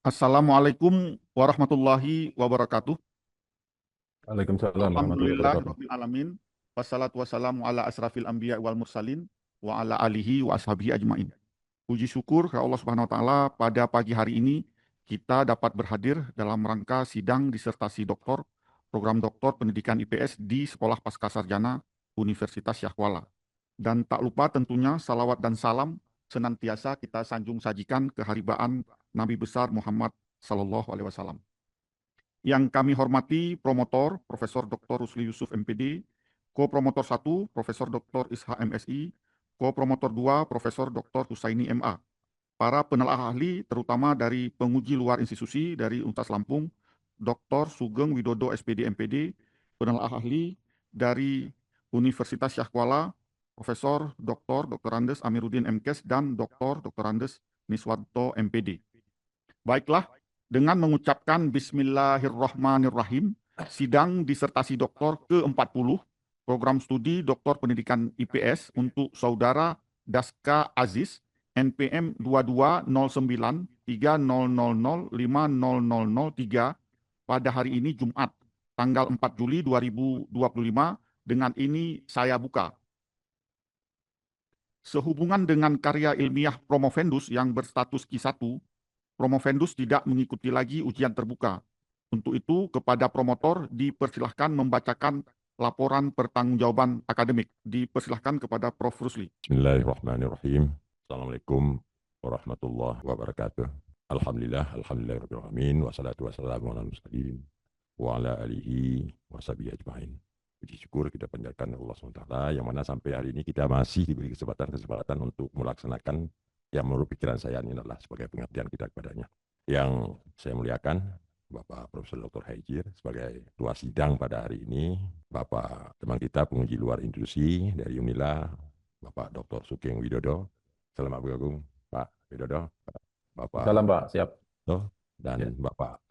Assalamualaikum warahmatullahi wabarakatuh. Waalaikumsalam warahmatullahi Alhamdulillah wabarakatuh. rabbil alamin. Wassalatu wassalamu ala asrafil anbiya wal mursalin wa ala alihi wa ashabihi ajmain. Puji syukur ke Allah Subhanahu wa taala pada pagi hari ini kita dapat berhadir dalam rangka sidang disertasi doktor program doktor pendidikan IPS di Sekolah Pascasarjana Universitas Syahkuala. Dan tak lupa tentunya salawat dan salam senantiasa kita sanjung sajikan keharibaan Nabi besar Muhammad Sallallahu Alaihi Wasallam. Yang kami hormati promotor Profesor Dr. Rusli Yusuf MPD, ko-promotor 1 Profesor Dr. Isha MSI, ko-promotor 2 Profesor Dr. Husaini MA, para penelaah ahli terutama dari penguji luar institusi dari Universitas Lampung, Dr. Sugeng Widodo SPD MPD, penelaah ahli dari Universitas Syahkuala, Profesor Dr. Andes Amiruddin MKes dan Dr. Andes Niswanto MPD. Baiklah, dengan mengucapkan Bismillahirrahmanirrahim, sidang disertasi doktor ke-40, program studi doktor pendidikan IPS untuk saudara Daska Aziz, NPM 220930005003 pada hari ini Jumat, tanggal 4 Juli 2025, dengan ini saya buka. Sehubungan dengan karya ilmiah Promovendus yang berstatus Q1, Promovendus tidak mengikuti lagi ujian terbuka. Untuk itu, kepada promotor dipersilahkan membacakan laporan pertanggungjawaban akademik. Dipersilahkan kepada Prof. Rusli. Bismillahirrahmanirrahim. Assalamualaikum warahmatullahi wabarakatuh. Alhamdulillahirrahmanirrahim. Wassalatu wassalamu ala mursalin wa ala alihi wa sahbihi ajma'in. Puji syukur kita panjatkan Allah SWT yang mana sampai hari ini kita masih diberi kesempatan untuk melaksanakan yang menurut pikiran saya ini adalah sebagai pengabdian kita kepadanya. Yang saya muliakan Bapak Profesor Dr. Hajir sebagai ketua sidang pada hari ini, Bapak teman kita penguji luar institusi dari UNILA, Bapak Dr. Sugeng Widodo. Selamat bergabung Pak Widodo, Bapak Salam Pak, siap. Dan Ya. Bapak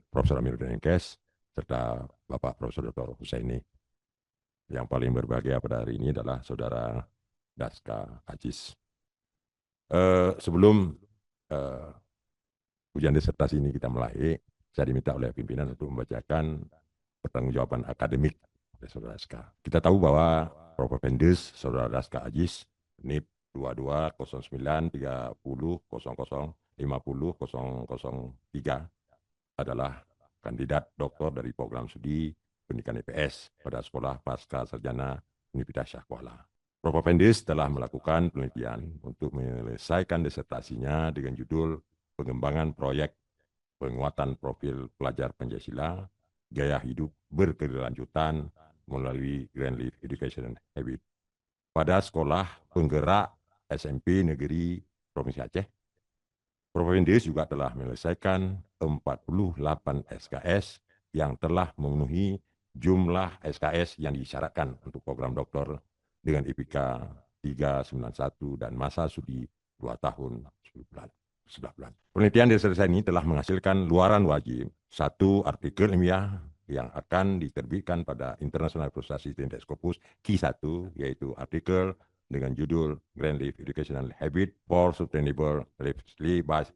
Profesor Amiruddin MKes serta Bapak Profesor Dr. Husaini. Yang paling berbahagia pada hari ini adalah Saudara Daska Aziz. Sebelum ujian disertasi ini kita mulai, saya diminta oleh pimpinan untuk membacakan pertanggungjawaban akademik oleh Saudara Daska. Kita tahu bahwa Promovendus Saudara Daska Aziz NIP 220930005003 adalah kandidat doktor dari program studi pendidikan IPS pada Sekolah Pascasarjana Universitas Syahkuala. Promovendus telah melakukan penelitian untuk menyelesaikan disertasinya dengan judul pengembangan proyek penguatan profil pelajar Pancasila, gaya hidup berkelanjutan melalui Grand Life Education Habit pada Sekolah Penggerak SMP Negeri Provinsi Aceh. Promovendus juga telah menyelesaikan 48 SKS yang telah memenuhi jumlah SKS yang disyaratkan untuk program doktor dengan IPK 391 dan masa studi 2 tahun 10 bulan. Penelitian disertasi ini telah menghasilkan luaran wajib, 1 artikel ilmiah yang akan diterbitkan pada International Frustration Index Scopus Q1, yaitu artikel dengan judul Grand Life Educational Habit for Sustainable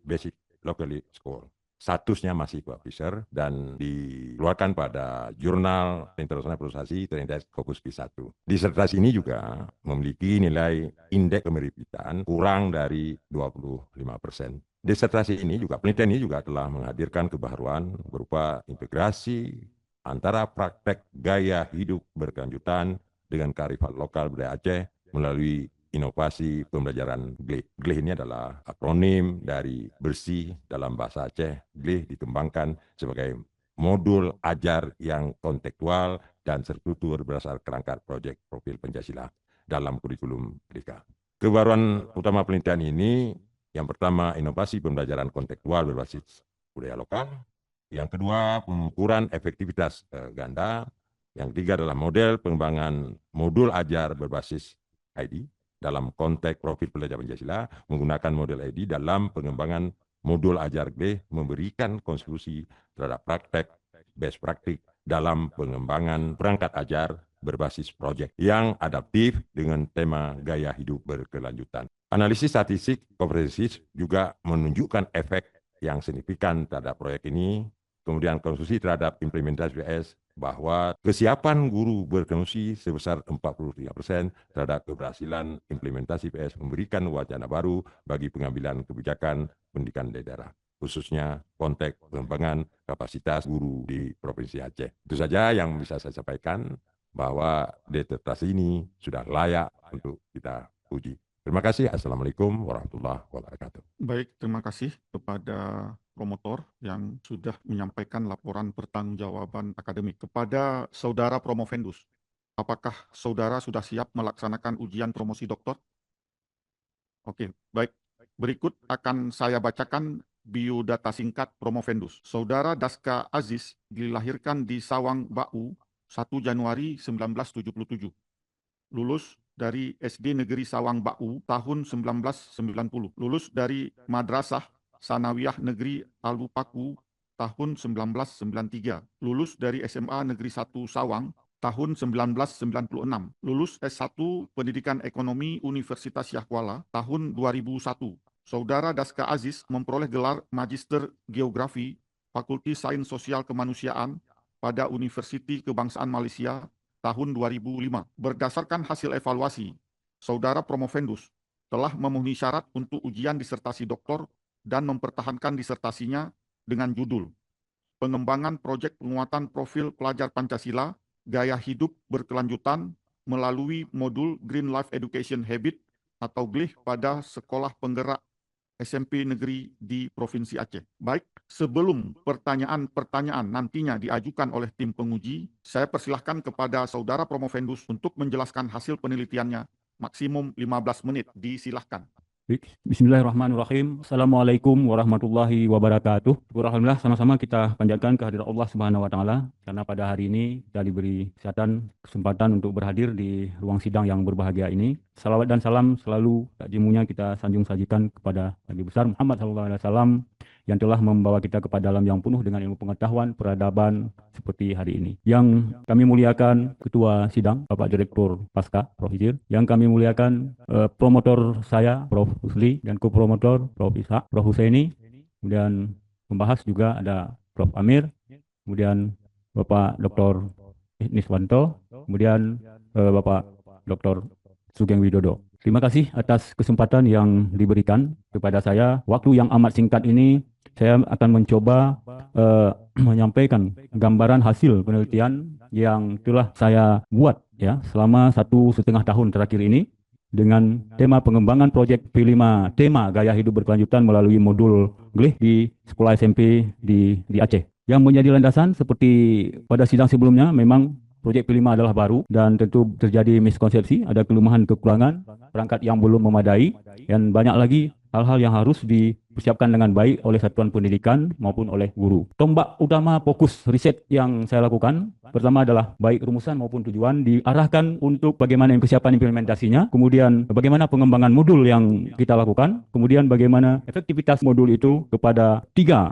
Basic Locally School. Statusnya masih publisher dan dikeluarkan pada Jurnal International Frustration Index Scopus Q1. Disertasi ini juga memiliki nilai indeks kemiripitan kurang dari 25%. Disertasi ini juga, penelitian ini juga telah menghadirkan kebaruan berupa integrasi antara praktek gaya hidup berkelanjutan dengan kearifan lokal budaya Aceh melalui inovasi pembelajaran GLIH. GLIH ini adalah akronim dari bersih dalam bahasa Aceh. GLIH dikembangkan sebagai modul ajar yang kontekstual dan terstruktur berdasar kerangka proyek profil Pancasila dalam kurikulum pendidikan. Kebaruan utama penelitian ini, yang pertama, inovasi pembelajaran kontekstual berbasis budaya lokal. Yang kedua, pengukuran efektivitas ganda. Yang ketiga adalah model pengembangan modul ajar berbasis ID dalam konteks profil pelajar Pancasila, menggunakan model ID dalam pengembangan modul ajar GLIH, memberikan kontribusi terhadap praktek best practice dalam pengembangan perangkat ajar berbasis proyek yang adaptif dengan tema gaya hidup berkelanjutan. Analisis statistik komprehensif juga menunjukkan efek yang signifikan terhadap proyek ini, kemudian konstruksi terhadap implementasi PS, bahwa kesiapan guru berkontribusi sebesar 43% terhadap keberhasilan implementasi PS memberikan wacana baru bagi pengambilan kebijakan pendidikan daerah, khususnya konteks pengembangan kapasitas guru di Provinsi Aceh. Itu saja yang bisa saya sampaikan, bahwa disertasi ini sudah layak untuk kita uji. Terima kasih. Assalamualaikum warahmatullahi wabarakatuh. Baik, terima kasih kepada promotor yang sudah menyampaikan laporan pertanggungjawaban akademik. Kepada Saudara Promovendus, apakah Saudara sudah siap melaksanakan ujian promosi doktor? Oke, baik. Berikut akan saya bacakan biodata singkat Promovendus. Saudara Daska Aziz dilahirkan di Sawang Bau 1 Januari 1977. Lulus dari SD Negeri Sawang Bau tahun 1990. Lulus dari Madrasah Sanawiyah Negeri Albupaku tahun 1993. Lulus dari SMA Negeri 1 Sawang tahun 1996. Lulus S1 Pendidikan Ekonomi Universitas Yahkuala tahun 2001. Saudara Daska Aziz memperoleh gelar Magister Geografi Fakultas Sains Sosial Kemanusiaan pada Universiti Kebangsaan Malaysia tahun 2005. Berdasarkan hasil evaluasi, Saudara Promovendus telah memenuhi syarat untuk ujian disertasi doktor dan mempertahankan disertasinya dengan judul Pengembangan Proyek Penguatan Profil Pelajar Pancasila Gaya Hidup Berkelanjutan melalui modul Green Life Education Habit atau GLIH pada Sekolah Penggerak SMP Negeri di Provinsi Aceh. Baik, sebelum pertanyaan-pertanyaan nantinya diajukan oleh tim penguji, saya persilahkan kepada Saudara Promovendus untuk menjelaskan hasil penelitiannya maksimum 15 menit. Disilahkan. Bismillahirrahmanirrahim. Assalamualaikum warahmatullahi wabarakatuh. Alhamdulillah, sama-sama kita panjatkan kehadirat Allah Subhanahu wa Ta'ala, karena pada hari ini kita diberi kesempatan untuk berhadir di ruang sidang yang berbahagia ini. Salawat dan salam selalu tak jemunya kita sanjung sajikan kepada Nabi besar Muhammad SAW yang telah membawa kita kepada alam yang penuh dengan ilmu pengetahuan, peradaban seperti hari ini. Yang kami muliakan Ketua Sidang, Bapak Direktur Pasca, Prof. Hijir. Yang kami muliakan promotor saya, Prof. Usli, dan kopromotor Prof. Ishak, Prof. Husaini. Kemudian membahas juga ada Prof. Amir, kemudian Bapak Dr. Niswanto, kemudian Bapak Dr. Sugeng Widodo. Terima kasih atas kesempatan yang diberikan kepada saya. Waktu yang amat singkat ini, saya akan mencoba menyampaikan gambaran hasil penelitian yang telah saya buat ya selama 1,5 tahun terakhir ini dengan tema pengembangan proyek P5 tema gaya hidup berkelanjutan melalui modul GLIH di sekolah SMP di Aceh. Yang menjadi landasan seperti pada sidang sebelumnya, memang proyek P5 adalah baru dan tentu terjadi miskonsepsi, ada kelemahan kekurangan, perangkat yang belum memadai, dan banyak lagi hal-hal yang harus dipersiapkan dengan baik oleh satuan pendidikan maupun oleh guru. Tombak utama fokus riset yang saya lakukan, pertama adalah baik rumusan maupun tujuan diarahkan untuk bagaimana kesiapan implementasinya, kemudian bagaimana pengembangan modul yang kita lakukan, kemudian bagaimana efektivitas modul itu kepada tiga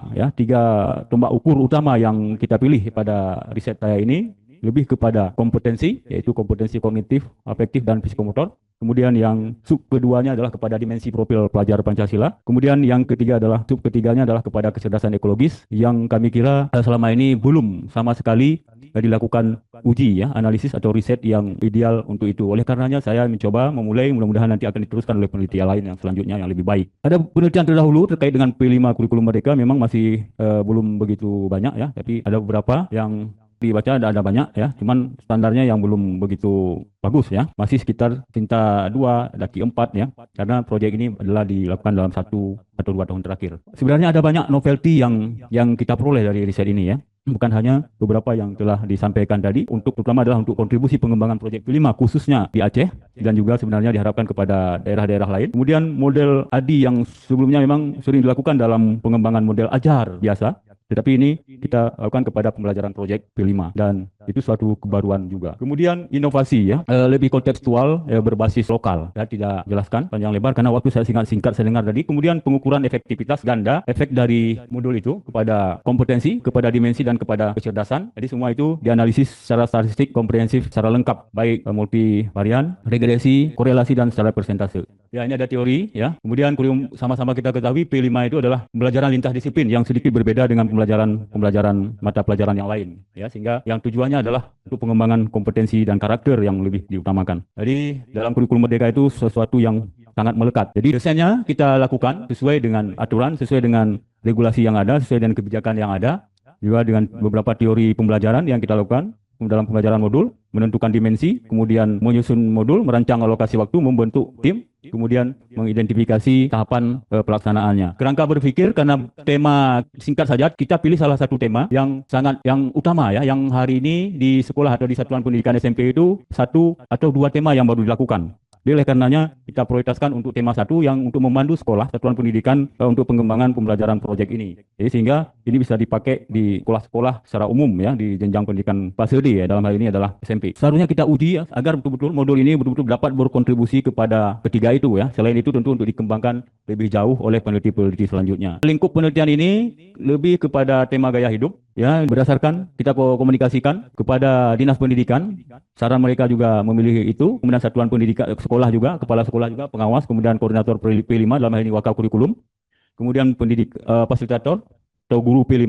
tombak ukur utama yang kita pilih pada riset saya ini. Lebih kepada kompetensi, yaitu kompetensi kognitif, afektif, dan psikomotor. Kemudian yang sub keduanya adalah kepada dimensi profil pelajar Pancasila. Kemudian yang ketiga adalah sub ketiganya adalah kepada kecerdasan ekologis, yang kami kira selama ini belum sama sekali dilakukan uji ya, analisis atau riset yang ideal untuk itu. Oleh karenanya saya mencoba memulai, mudah-mudahan nanti akan diteruskan oleh penelitian lain yang selanjutnya yang lebih baik. Ada penelitian terdahulu terkait dengan P5 kurikulum merdeka, memang masih belum begitu banyak ya, tapi ada beberapa yang dibaca, ada banyak ya, cuman standarnya yang belum begitu bagus ya, masih sekitar Sinta 2, Daki 4 ya, karena proyek ini adalah dilakukan dalam 1 atau 2 tahun terakhir. Sebenarnya ada banyak novelty yang kita peroleh dari riset ini ya, bukan hanya beberapa yang telah disampaikan tadi, terutama adalah untuk kontribusi pengembangan proyek P5 khususnya di Aceh, dan juga sebenarnya diharapkan kepada daerah-daerah lain. Kemudian model ADI yang sebelumnya memang sering dilakukan dalam pengembangan model ajar biasa, tetapi ini kita lakukan kepada pembelajaran proyek P5. Dan Itu suatu kebaruan juga. Kemudian inovasi ya, lebih kontekstual, berbasis lokal. Saya tidak jelaskan panjang lebar karena waktu saya singkat saya dengar tadi. Kemudian pengukuran efektivitas ganda, efek dari modul itu kepada kompetensi, kepada dimensi dan kepada kecerdasan. Jadi semua itu dianalisis secara statistik komprehensif, secara lengkap, baik multivarian, regresi, korelasi dan secara persentase. Ya, ini ada teori ya. Kemudian kurikulum sama-sama kita ketahui P5 itu adalah pembelajaran lintas disiplin yang sedikit berbeda dengan pembelajaran mata pelajaran yang lain ya, sehingga yang tujuannya adalah untuk pengembangan kompetensi dan karakter yang lebih diutamakan. Jadi dalam kurikulum Merdeka itu sesuatu yang sangat melekat. Jadi desainnya kita lakukan sesuai dengan aturan, sesuai dengan regulasi yang ada, sesuai dengan kebijakan yang ada, juga dengan beberapa teori pembelajaran yang kita lakukan dalam pembelajaran modul, menentukan dimensi, kemudian menyusun modul, merancang alokasi waktu, membentuk tim, kemudian mengidentifikasi tahapan pelaksanaannya. Kerangka berpikir karena tema singkat saja, kita pilih salah satu tema yang utama ya, yang hari ini di sekolah atau di satuan pendidikan SMP itu 1 atau 2 tema yang baru dilakukan. Jadi oleh karenanya kita prioritaskan untuk tema 1 yang untuk memandu sekolah satuan pendidikan untuk pengembangan pembelajaran proyek ini. Jadi sehingga ini bisa dipakai di sekolah-sekolah secara umum ya, di jenjang pendidikan fase D ya, dalam hal ini adalah SMP. Seharusnya kita uji ya, agar betul-betul modul ini betul-betul dapat berkontribusi kepada ketiga itu ya. Selain itu tentu untuk dikembangkan lebih jauh oleh peneliti-peneliti selanjutnya. Lingkup penelitian ini lebih kepada tema gaya hidup ya, berdasarkan kita komunikasikan kepada dinas pendidikan. Saran mereka juga memilih itu, kemudian satuan pendidikan sekolah juga, kepala sekolah juga, pengawas, kemudian koordinator P5 dalam hal ini wakil kurikulum, kemudian fasilitator atau guru P5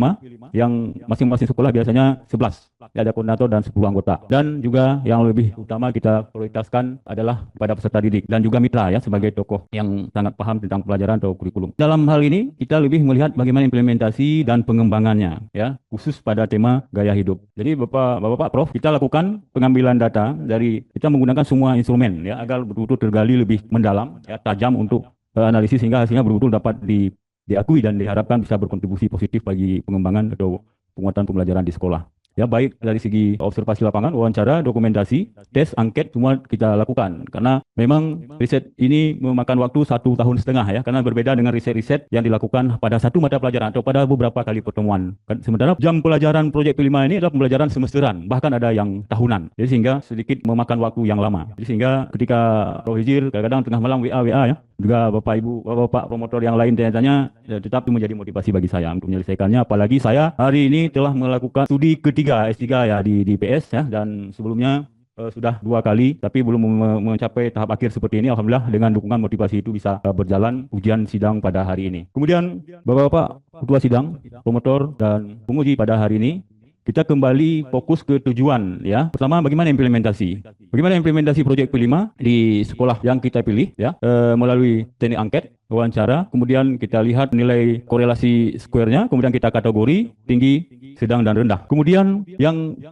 yang masing-masing sekolah biasanya 11, ada koordinator dan 10 anggota. Dan juga yang lebih utama kita prioritaskan adalah pada peserta didik dan juga mitra ya, sebagai tokoh yang sangat paham tentang pelajaran atau kurikulum. Dalam hal ini kita lebih melihat bagaimana implementasi dan pengembangannya ya, khusus pada tema gaya hidup. Jadi Bapak Prof, kita lakukan pengambilan data dari, kita menggunakan semua instrumen ya, agar betul-betul tergali lebih mendalam ya, tajam untuk analisis, sehingga hasilnya betul-betul dapat diakui dan diharapkan bisa berkontribusi positif bagi pengembangan atau penguatan pembelajaran di sekolah. Ya, baik dari segi observasi lapangan, wawancara, dokumentasi, tes, angket, semua kita lakukan. Karena memang riset ini memakan waktu 1,5 tahun ya, karena berbeda dengan riset-riset yang dilakukan pada satu mata pelajaran atau pada beberapa kali pertemuan. Sementara jam pelajaran proyek P5 ini adalah pembelajaran semesteran, bahkan ada yang tahunan. Jadi sehingga sedikit memakan waktu yang lama. Jadi sehingga ketika Prof. Hijir kadang-kadang tengah malam WA ya, juga Bapak promotor yang lain tanya-tanya, tetap menjadi motivasi bagi saya untuk menyelesaikannya. Apalagi saya hari ini telah melakukan studi ketiga S3 ya di PS ya, dan sebelumnya sudah 2 kali tapi belum mencapai tahap akhir seperti ini. Alhamdulillah dengan dukungan motivasi itu bisa berjalan ujian sidang pada hari ini. Kemudian Bapak-bapak ketua sidang, promotor dan penguji pada hari ini, kita kembali fokus ke tujuan ya. Pertama, bagaimana implementasi? Bagaimana implementasi proyek P5 di sekolah yang kita pilih ya, melalui teknik angket, wawancara, kemudian kita lihat nilai korelasi square-nya, kemudian kita kategori tinggi, sedang dan rendah. Kemudian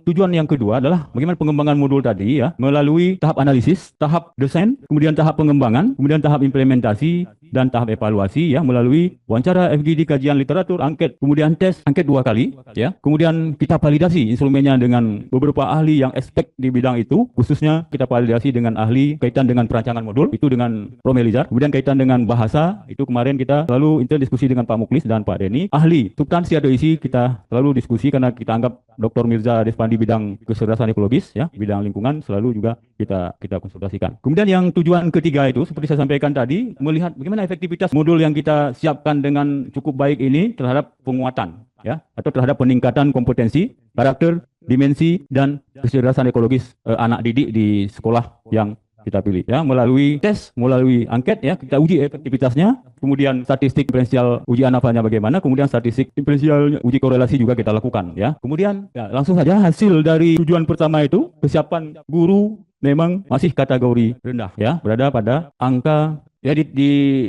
tujuan yang kedua adalah bagaimana pengembangan modul tadi ya, melalui tahap analisis, tahap desain, kemudian tahap pengembangan, kemudian tahap implementasi dan tahap evaluasi ya, melalui wawancara, FGD, kajian literatur, angket, kemudian tes, angket 2 kali ya. Kemudian kita validasi instrumennya dengan beberapa ahli yang expert di bidang itu, khususnya kita validasi dengan ahli kaitan dengan perancangan modul itu dengan Prof. Elizar. Kemudian kaitan dengan bahasa itu kemarin kita selalu diskusi dengan Pak Muklis dan Pak Denny. Ahli substansi atau isi kita selalu diskusi karena kita anggap Dr. Mirza Despandi bidang kecerdasan ekologis ya, bidang lingkungan selalu juga kita konsultasikan. Kemudian yang tujuan ketiga itu seperti saya sampaikan tadi, melihat bagaimana efektivitas modul yang kita siapkan dengan cukup baik ini terhadap penguatan ya, atau terhadap peningkatan kompetensi, karakter, dimensi dan kecerdasan ekologis anak didik di sekolah yang kita pilih ya, melalui tes, melalui angket ya, kita uji efektivitasnya, kemudian statistik diferensial uji anafalnya bagaimana, kemudian statistik diferensial uji korelasi juga kita lakukan ya. Kemudian ya, langsung saja hasil dari tujuan pertama itu, kesiapan guru memang masih kategori rendah ya, berada pada angka ya,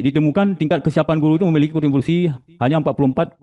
ditemukan tingkat kesiapan guru itu memiliki kontribusi hanya 44,5%,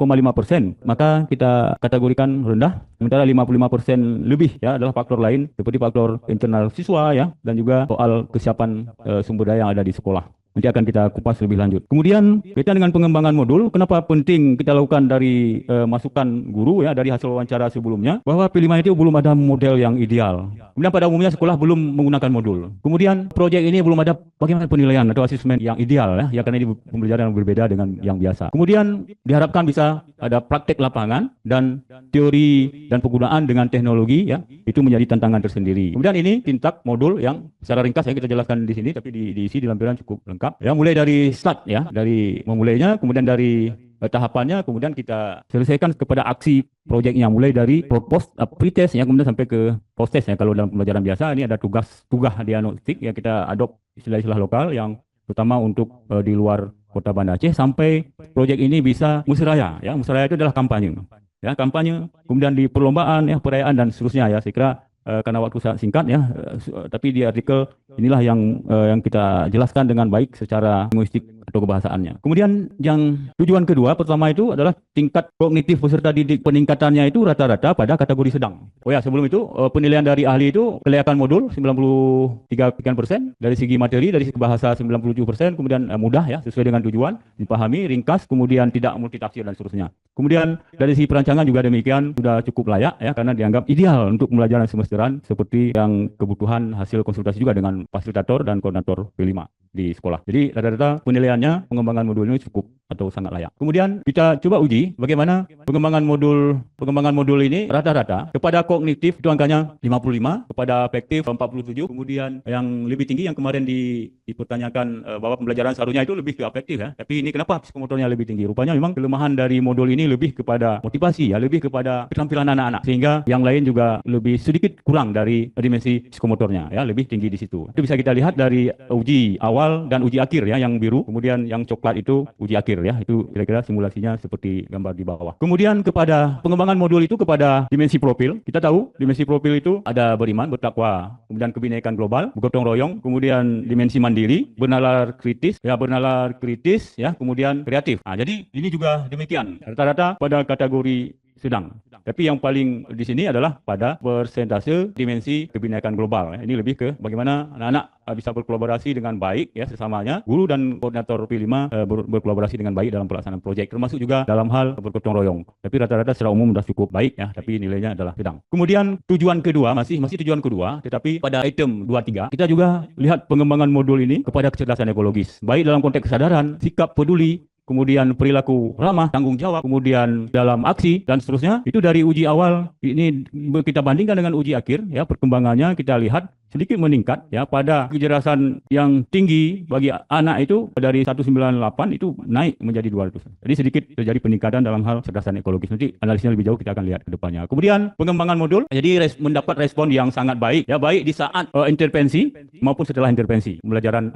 maka kita kategorikan rendah. Sementara 55% lebih ya adalah faktor lain seperti faktor internal siswa ya, dan juga soal kesiapan sumber daya yang ada di sekolah. Nanti akan kita kupas lebih lanjut. Kemudian kaitan dengan pengembangan modul, kenapa penting kita lakukan dari masukan guru ya dari hasil wawancara sebelumnya, bahwa P5 itu belum ada model yang ideal. Kemudian pada umumnya sekolah belum menggunakan modul. Kemudian proyek ini belum ada bagaimana penilaian atau asesmen yang ideal ya karena ini pembelajaran yang berbeda dengan yang biasa. Kemudian diharapkan bisa ada praktek lapangan dan teori dan penggunaan dengan teknologi ya, itu menjadi tantangan tersendiri. Kemudian ini tintak modul yang secara ringkas ya kita jelaskan di sini, tapi diisi di lampiran cukup lengkap. Ya, mulai dari start ya, dari memulainya, kemudian dari tahapannya, kemudian kita selesaikan kepada aksi proyeknya, mulai dari propose, pretest ya, kemudian sampai ke proses ya. Kalau dalam pembelajaran biasa ini ada tugas diagnostik ya, kita adopt istilah-istilah lokal yang terutama untuk di luar Kota Banda Aceh, sampai proyek ini bisa musyraya ya. Musyraya itu adalah kampanye. Ya, kampanye, kemudian di perlombaan ya, perayaan dan seterusnya ya. Saya kira karena waktu sangat singkat ya, tapi di artikel inilah yang kita jelaskan dengan baik secara linguistik atau kebahasaannya. Kemudian yang tujuan kedua, pertama itu adalah tingkat kognitif peserta didik, peningkatannya itu rata-rata pada kategori sedang. Oh ya, sebelum itu penilaian dari ahli itu kelayakan modul 93%, dari segi materi, dari segi bahasa 97%, kemudian mudah ya, sesuai dengan tujuan, dipahami, ringkas, kemudian tidak multitafsir dan seterusnya. Kemudian dari segi perancangan juga demikian, sudah cukup layak ya, karena dianggap ideal untuk pembelajaran semesteran seperti yang kebutuhan hasil konsultasi juga dengan fasilitator dan koordinator P5 di sekolah. Jadi rata-rata penilaiannya pengembangan modul ini cukup atau sangat layak. Kemudian kita coba uji bagaimana pengembangan modul ini rata-rata kepada kognitif itu angkanya 55, kepada afektif 47, kemudian yang lebih tinggi yang kemarin dipertanyakan bahwa pembelajaran seharusnya itu lebih ke afektif ya. Tapi ini kenapa psikomotornya lebih tinggi? Rupanya memang kelemahan dari modul ini lebih kepada motivasi ya, lebih kepada keterampilan anak-anak, sehingga yang lain juga lebih sedikit kurang dari dimensi psikomotornya ya, lebih tinggi di situ. Itu bisa kita lihat dari uji awal dan uji akhir ya, yang biru, kemudian yang coklat itu uji akhir ya, itu kira-kira simulasinya seperti gambar di bawah. Kemudian kepada pengembangan modul itu kepada dimensi profil, kita tahu dimensi profil itu ada beriman, bertakwa, kemudian kebinekaan global, bergotong royong, kemudian dimensi mandiri, bernalar kritis ya, kemudian kreatif. Nah, jadi ini juga demikian, rata-rata pada kategori sedang. Tapi yang paling di sini adalah pada persentase dimensi kebinekaan global. Ini lebih ke bagaimana anak-anak bisa berkolaborasi dengan baik ya sesamanya. Guru dan koordinator P5 berkolaborasi dengan baik dalam pelaksanaan proyek, termasuk juga dalam hal bergotong royong. Tapi rata-rata secara umum sudah cukup baik ya, tapi nilainya adalah sedang. Kemudian tujuan kedua, masih tujuan kedua, tetapi pada item 23 kita juga lihat pengembangan modul ini kepada kecerdasan ekologis, baik dalam konteks kesadaran, sikap peduli, kemudian perilaku ramah, tanggung jawab, kemudian dalam aksi dan seterusnya. Itu dari uji awal ini kita bandingkan dengan uji akhir ya, perkembangannya kita lihat sedikit meningkat ya, pada kecerdasan yang tinggi bagi anak itu dari 198 itu naik menjadi 200. Jadi sedikit terjadi peningkatan dalam hal kecerdasan ekologis. Nanti analisisnya lebih jauh kita akan lihat ke depannya. Kemudian pengembangan modul jadi mendapat respon yang sangat baik ya, baik di saat intervensi maupun setelah intervensi pembelajaran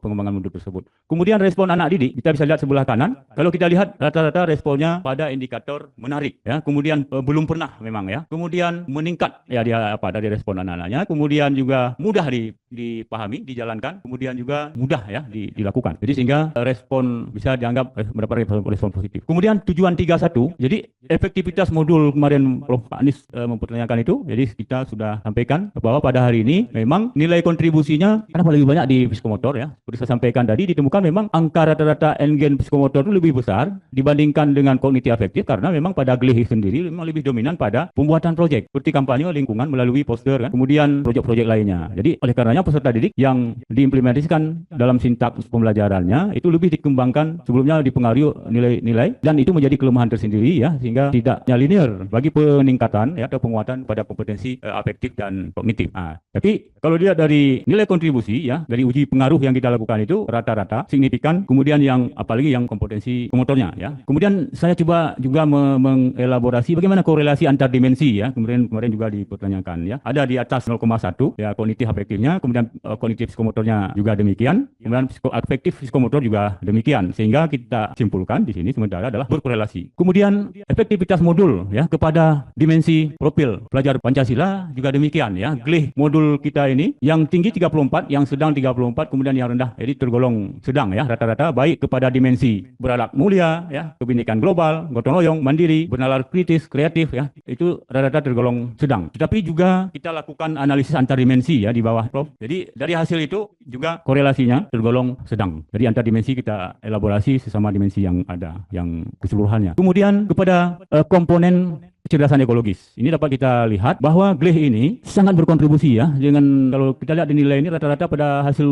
pengembangan modul tersebut. Kemudian respon anak didik kita bisa lihat sebelah kanan. Kalau kita lihat rata-rata responnya pada indikator menarik ya, kemudian belum pernah memang ya, kemudian meningkat ya dia dari respon anak-anaknya, kemudian juga mudah dipahami, dijalankan, kemudian juga mudah ya dilakukan. Jadi sehingga respon bisa dianggap mendapat respon positif. Kemudian tujuan 31, jadi efektivitas modul kemarin Prof. Anies mempertanyakan itu, jadi kita sudah sampaikan bahwa pada hari ini memang nilai kontribusinya karena lebih banyak di psikomotor ya. Seperti saya sampaikan tadi, ditemukan memang angka rata-rata engage psikomotor itu lebih besar dibandingkan dengan kognitif afektif, karena memang pada GLIH sendiri memang lebih dominan pada pembuatan proyek seperti kampanye lingkungan melalui poster kan, kemudian proyek-proyek lainnya. Jadi oleh karenanya peserta didik yang diimplementasikan dalam sintaks pembelajarannya itu lebih dikembangkan, sebelumnya dipengaruhi nilai-nilai, dan itu menjadi kelemahan tersendiri ya, sehingga tidak linear bagi peningkatan ya, atau penguatan pada kompetensi afektif dan kognitif. Tapi kalau dilihat dari nilai kontribusi ya, dari uji pengaruh yang kita lakukan itu rata-rata signifikan, kemudian yang apalagi yang kompetensi motornya ya. Kemudian saya coba juga mengelaborasi bagaimana korelasi antar dimensi ya, kemarin juga dipertanyakan ya. Ada di atas 0,1 ya kognitif afektifnya, kemudian kognitif psikomotornya juga demikian, kemudian afektif psikomotor juga demikian, sehingga kita simpulkan di sini sementara adalah berkorelasi. Kemudian efektivitas modul ya kepada dimensi profil pelajar Pancasila juga demikian ya. GLIH modul kita ini yang tinggi 34, yang sedang 34, kemudian yang rendah jadi tergolong sedang ya, rata-rata baik kepada dimensi berakhlak mulia ya, kebinekaan global, gotong royong, mandiri, bernalar kritis, kreatif ya, itu rata-rata tergolong sedang. Tetapi juga kita lakukan analisis antar dimensi ya di bawah Prof. Jadi dari hasil itu juga korelasinya tergolong sedang. Jadi antar dimensi kita elaborasi sesama dimensi yang ada, yang keseluruhannya. Kemudian kepada komponen kecerdasan ekologis. Ini dapat kita lihat bahwa GLEH ini sangat berkontribusi ya, dengan kalau kita lihat di nilai ini rata-rata pada hasil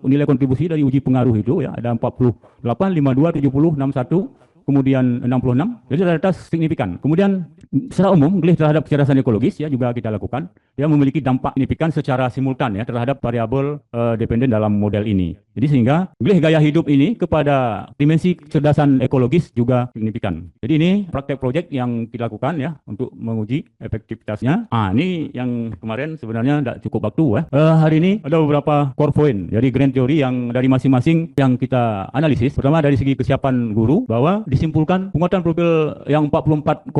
nilai kontribusi dari uji pengaruh itu ya ada 48, 52, 70, 61, kemudian 66, jadi rata-rata signifikan. Kemudian secara umum GLEH terhadap kecerdasan ekologis ya juga kita lakukan, dia memiliki dampak signifikan secara simultan ya terhadap variabel dependen dalam model ini. Jadi sehingga GLEH gaya hidup ini kepada dimensi kecerdasan ekologis juga signifikan. Jadi ini praktek proyek yang kita lakukan ya untuk menguji efektivitasnya. Ini yang kemarin sebenarnya tidak cukup waktu ya. Hari ini ada beberapa core point dari grand theory yang dari masing-masing yang kita analisis. Pertama dari segi kesiapan guru, bahwa disimpulkan penguatan profil yang 44,5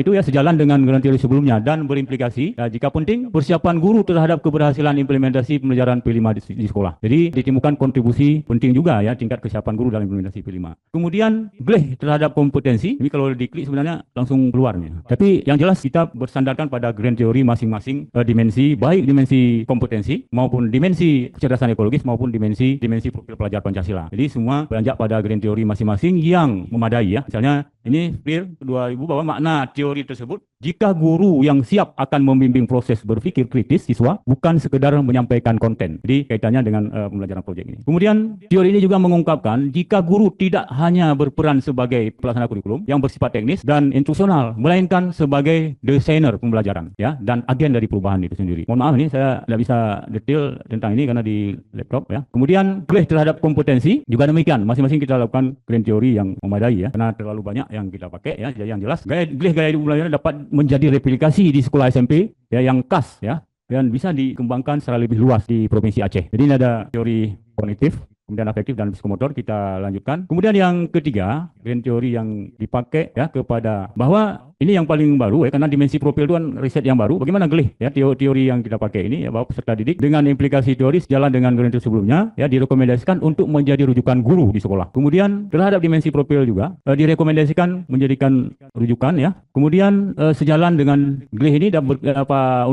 itu ya sejalan dengan grand theory sebelumnya dan berimplikasi ya, jika penting persiapan guru terhadap keberhasilan implementasi pembelajaran P5 di sekolah. Jadi ditemukan kontribusi penting juga ya tingkat kesiapan guru dalam implementasi P5. Kemudian GLEH terhadap kompetensi, ini kalau diklik sebenarnya langsung keluarnya. Tapi yang jelas kita bersandarkan pada grand theory masing-masing dimensi, baik dimensi kompetensi maupun dimensi kecerdasan ekologis maupun dimensi profil pelajar Pancasila. Jadi semua beranjak pada grand theory masing-masing yang memadai ya. Misalnya ini clear 2000 bahwa makna teori tersebut jika guru yang siap akan membimbing proses berpikir kritis siswa, bukan sekedar menyampaikan konten. Jadi kaitannya dengan pembelajaran proyek ini. Kemudian teori ini juga mengungkapkan jika guru tidak hanya berperan sebagai pelaksana kurikulum yang bersifat teknis dan instruksional, melainkan sebagai desainer pembelajaran ya dan agen dari perubahan itu sendiri. Mohon maaf ini saya tidak bisa detail tentang ini karena di laptop ya. Kemudian GLEH terhadap kompetensi juga demikian. Masing-masing kita lakukan grand teori yang memadai ya karena terlalu banyak yang kita pakai ya. Jadi yang jelas GLEH gaya hidup pembelajaran dapat menjadi replikasi di sekolah SMP ya yang khas ya dan bisa dikembangkan secara lebih luas di Provinsi Aceh. Jadi ini ada teori kognitif, kemudian afektif dan psikomotor kita lanjutkan. Kemudian yang ketiga, grand teori yang dipakai ya kepada bahwa ini yang paling baru ya karena dimensi profil itu kan riset yang baru. Bagaimana GLEH ya teori yang kita pakai ini ya bahwa peserta didik dengan implikasi teori sejalan dengan grand teori sebelumnya ya direkomendasikan untuk menjadi rujukan guru di sekolah. Kemudian terhadap dimensi profil juga direkomendasikan menjadikan rujukan ya. Kemudian sejalan dengan GLEH ini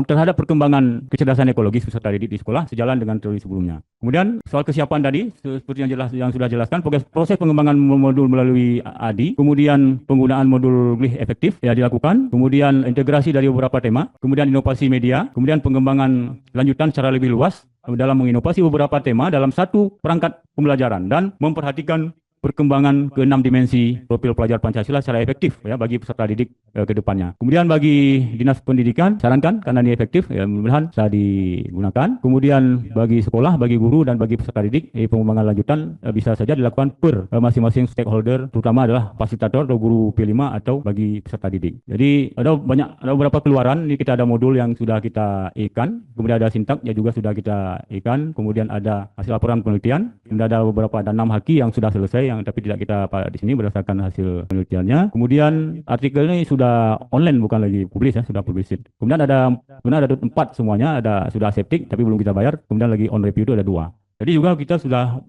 terhadap perkembangan kecerdasan ekologis peserta didik di sekolah sejalan dengan teori sebelumnya. Kemudian soal kesiapan tadi seperti yang sudah jelaskan proses pengembangan modul melalui ADI, kemudian penggunaan modul GLEH efektif ya dilakukan, kemudian integrasi dari beberapa tema, kemudian inovasi media, kemudian pengembangan lanjutan secara lebih luas dalam menginovasi beberapa tema dalam satu perangkat pembelajaran dan memperhatikan perkembangan ke 6 dimensi profil pelajar Pancasila secara efektif ya bagi peserta didik ke depannya. Kemudian bagi Dinas Pendidikan sarankan karena ini efektif ya mudah-mudahan bisa digunakan. Kemudian bagi sekolah, bagi guru dan bagi peserta didik pengembangan lanjutan bisa saja dilakukan per masing-masing stakeholder terutama adalah fasilitator atau guru P5 atau bagi peserta didik. Jadi ada beberapa keluaran ini kita ada modul yang sudah kita ikan, kemudian ada sintak yang juga sudah kita ikan, kemudian ada hasil laporan penelitian, kemudian ada 6 haki yang sudah selesai yang tapi tidak kita di sini berdasarkan hasil penelitiannya. Kemudian artikel ini sudah online bukan lagi publis ya, sudah publish. Kemudian ada 4 semuanya sudah aseptik tapi belum kita bayar. Kemudian lagi on review itu ada 2. Jadi juga kita sudah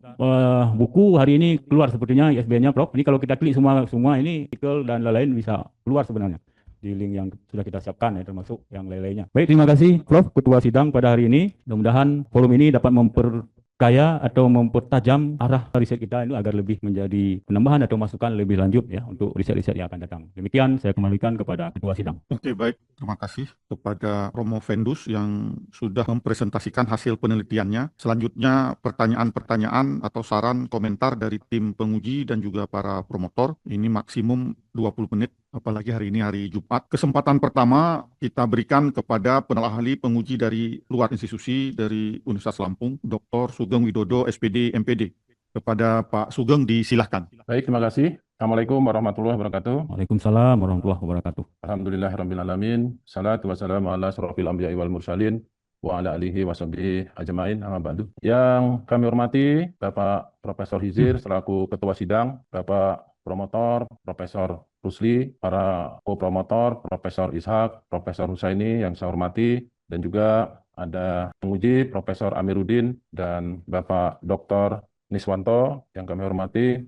buku hari ini keluar sepertinya ISBN-nya Prof. Ini kalau kita klik semua ini artikel dan lain-lain bisa keluar sebenarnya di link yang sudah kita siapkan ya termasuk yang lain-lainnya. Baik, terima kasih Prof Ketua Sidang pada hari ini. Mudah-mudahan forum ini dapat memperkaya atau mempertajam arah riset kita itu agar lebih menjadi penambahan atau masukan lebih lanjut ya untuk riset-riset yang akan datang. Demikian saya kembalikan kepada Ketua Sidang. Oke, baik. Terima kasih kepada Romo Vendus yang sudah mempresentasikan hasil penelitiannya. Selanjutnya pertanyaan-pertanyaan atau saran komentar dari tim penguji dan juga para promotor. Ini maksimum 20 menit, apalagi hari ini hari Jumat. Kesempatan pertama kita berikan kepada penelah ahli penguji dari luar institusi dari Universitas Lampung, Dr. Sugeng Widodo, SPD, MPD. Kepada Pak Sugeng disilahkan. Baik, terima kasih. Assalamualaikum warahmatullahi wabarakatuh. Waalaikumsalam warahmatullahi wabarakatuh. Alhamdulillahirrahmanirrahim. Salatu wassalamu ala asrofil anbiya'i wal mursalin wa ala alihi wa sahbihi ajma'in amma ba'du. Yang kami hormati Bapak Profesor Hizir selaku Ketua Sidang, Bapak Promotor Profesor Rusli, para co-promotor Profesor Ishak, Profesor Husaini yang saya hormati, dan juga ada penguji Profesor Amiruddin dan Bapak Dr. Niswanto yang kami hormati,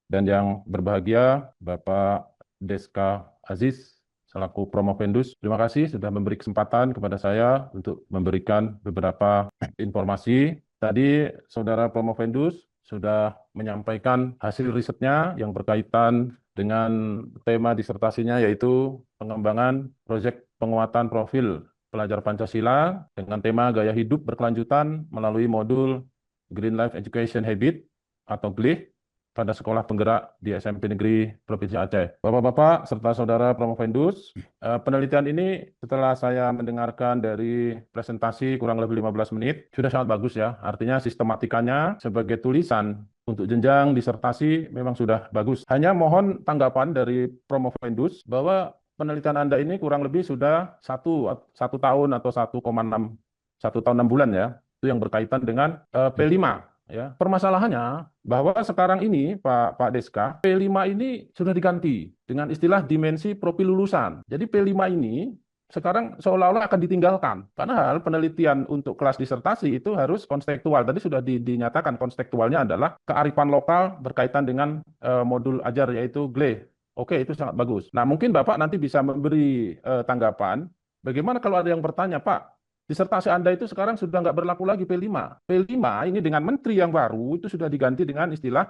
dan yang berbahagia Bapak Deska Aziz selaku Promovendus. Terima kasih sudah memberi kesempatan kepada saya untuk memberikan beberapa informasi. Tadi Saudara Promovendus sudah menyampaikan hasil risetnya yang berkaitan dengan tema disertasinya, yaitu pengembangan proyek penguatan profil pelajar Pancasila dengan tema gaya hidup berkelanjutan melalui modul Green Life Education Habit atau GLIH pada sekolah penggerak di SMP Negeri Provinsi Aceh. Bapak-bapak serta saudara Promovendus, penelitian ini setelah saya mendengarkan dari presentasi kurang lebih 15 menit, sudah sangat bagus ya. Artinya sistematikanya sebagai tulisan untuk jenjang disertasi memang sudah bagus. Hanya mohon tanggapan dari Promovendus bahwa penelitian Anda ini kurang lebih sudah satu tahun atau 1 tahun 6 bulan ya. Itu yang berkaitan dengan P5. Ya, permasalahannya bahwa sekarang ini Pak Deska, P5 ini sudah diganti dengan istilah dimensi profil lulusan. Jadi P5 ini sekarang seolah-olah akan ditinggalkan. Padahal penelitian untuk kelas disertasi itu harus konstektual. Tadi sudah dinyatakan konstektualnya adalah kearifan lokal berkaitan dengan modul ajar yaitu GLE. Oke, itu sangat bagus. Nah, mungkin Bapak nanti bisa memberi tanggapan. Bagaimana kalau ada yang bertanya, Pak, disertasi Anda itu sekarang sudah nggak berlaku lagi P5. P5 ini dengan menteri yang baru itu sudah diganti dengan istilah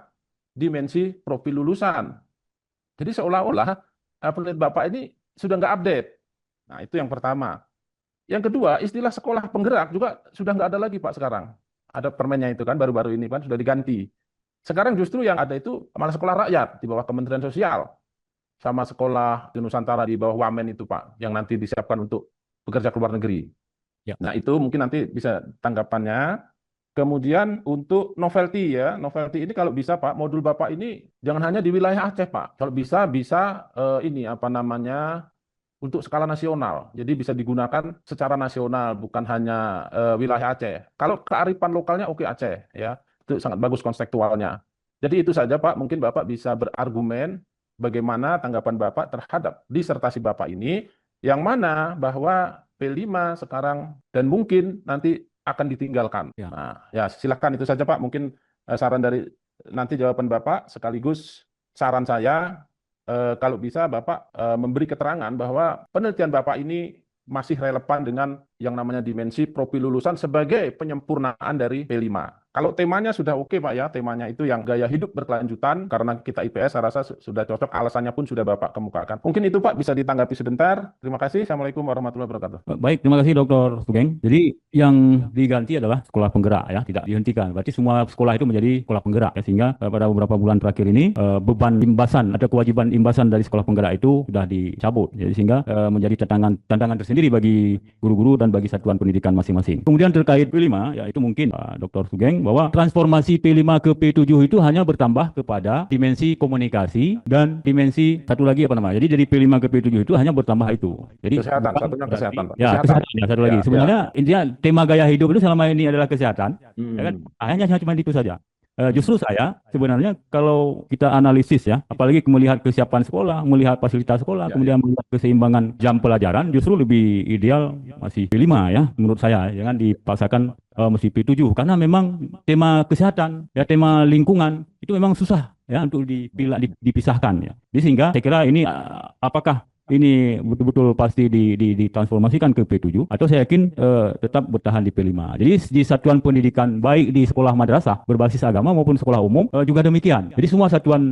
dimensi profil lulusan. Jadi seolah-olah penelitian Bapak ini sudah nggak update. Nah, itu yang pertama. Yang kedua, istilah sekolah penggerak juga sudah nggak ada lagi Pak sekarang. Ada permennya itu kan baru-baru ini kan sudah diganti. Sekarang justru yang ada itu malah sekolah rakyat di bawah Kementerian Sosial. Sama sekolah di Nusantara di bawah Wamen itu Pak, yang nanti disiapkan untuk bekerja ke luar negeri. Ya. Nah, itu mungkin nanti bisa tanggapannya. Kemudian untuk novelty ya, novelty ini kalau bisa Pak, modul Bapak ini jangan hanya di wilayah Aceh Pak. Kalau bisa ini apa namanya untuk skala nasional. Jadi bisa digunakan secara nasional, bukan hanya wilayah Aceh. Kalau kearifan lokalnya oke Aceh ya, itu sangat bagus konstektualnya. Jadi itu saja Pak, mungkin Bapak bisa berargumen bagaimana tanggapan Bapak terhadap disertasi Bapak ini, yang mana bahwa P5 sekarang dan mungkin nanti akan ditinggalkan. Ya. Nah, ya silakan itu saja Pak. Mungkin saran dari nanti jawaban Bapak sekaligus saran saya kalau bisa Bapak memberi keterangan bahwa penelitian Bapak ini masih relevan dengan yang namanya dimensi profil lulusan sebagai penyempurnaan dari P5. Kalau temanya sudah oke Pak ya, temanya itu yang gaya hidup berkelanjutan, karena kita IPS saya rasa sudah cocok, alasannya pun sudah Bapak kemukakan. Mungkin itu Pak bisa ditanggapi sebentar. Terima kasih. Assalamualaikum warahmatullahi wabarakatuh. Baik, terima kasih Dr. Sugeng. Jadi yang diganti adalah sekolah penggerak ya, tidak dihentikan. Berarti semua sekolah itu menjadi sekolah penggerak ya, sehingga pada beberapa bulan terakhir ini beban imbasan atau kewajiban imbasan dari sekolah penggerak itu sudah dicabut. Jadi sehingga menjadi tantangan tersendiri bagi guru-guru dan bagi satuan pendidikan masing-masing. Kemudian terkait P5 ya, itu mungkin Pak Dr. Sugeng bahwa transformasi P5 ke P7 itu hanya bertambah kepada dimensi komunikasi dan dimensi satu lagi apa namanya. Jadi dari P5 ke P7 itu hanya bertambah itu. Jadi kesehatan, satunya kesehatan Pak. Ya, kesehatan ya, satu lagi. Sebenarnya intinya tema gaya hidup itu selama ini adalah kesehatan. Ya kan? Hanya cuma itu saja. Justru saya sebenarnya kalau kita analisis ya, apalagi melihat kesiapan sekolah, melihat fasilitas sekolah, kemudian melihat keseimbangan jam pelajaran, justru lebih ideal masih P5 ya, menurut saya. Jangan dipaksakan mesti P7 karena memang tema kesehatan ya, tema lingkungan itu memang susah ya untuk dipisahkan ya. Jadi sehingga saya kira ini apakah ini betul-betul pasti ditransformasikan ke P7 atau saya yakin tetap bertahan di P5. Jadi di satuan pendidikan baik di sekolah madrasah berbasis agama maupun sekolah umum juga demikian. Jadi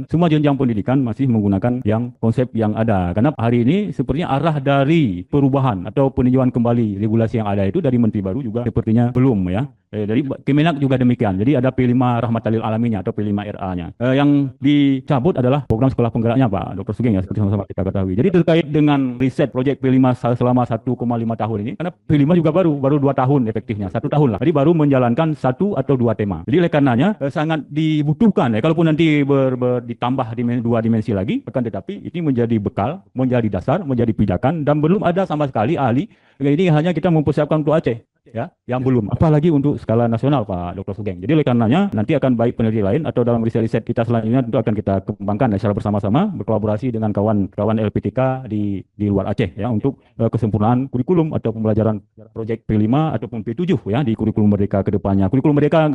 semua jenjang pendidikan masih menggunakan yang konsep yang ada. Karena hari ini sepertinya arah dari perubahan atau peninjauan kembali regulasi yang ada itu dari menteri baru juga sepertinya belum ya. Dari Kemenak juga demikian. Jadi ada P5 Rahmatalil Alaminnya atau P5 RA-nya. Yang dicabut adalah program sekolah penggeraknya Pak Dr. Sugeng ya, seperti sama-sama kita ketahui. Jadi terkait dengan riset proyek P5 selama 1,5 tahun ini, karena P5 juga baru 2 tahun efektifnya, 1 tahun lah. Jadi baru menjalankan 1 atau 2 tema. Jadi oleh karenanya sangat dibutuhkan ya, kalaupun nanti ditambah 2 dimensi lagi, akan tetapi ini menjadi bekal, menjadi dasar, menjadi pijakan, dan belum ada sama sekali ahli. Ini hanya kita mempersiapkan untuk Aceh. Ya, yang belum, apalagi untuk skala nasional Pak Dr. Sugeng. Jadi oleh karenanya nanti akan baik peneliti lain atau dalam riset-riset kita selanjutnya tentu akan kita kembangkan secara bersama-sama berkolaborasi dengan kawan-kawan LPTK di luar Aceh ya untuk kesempurnaan kurikulum atau pembelajaran proyek P5 ataupun P7 ya di kurikulum Merdeka ke depannya. Kurikulum Merdeka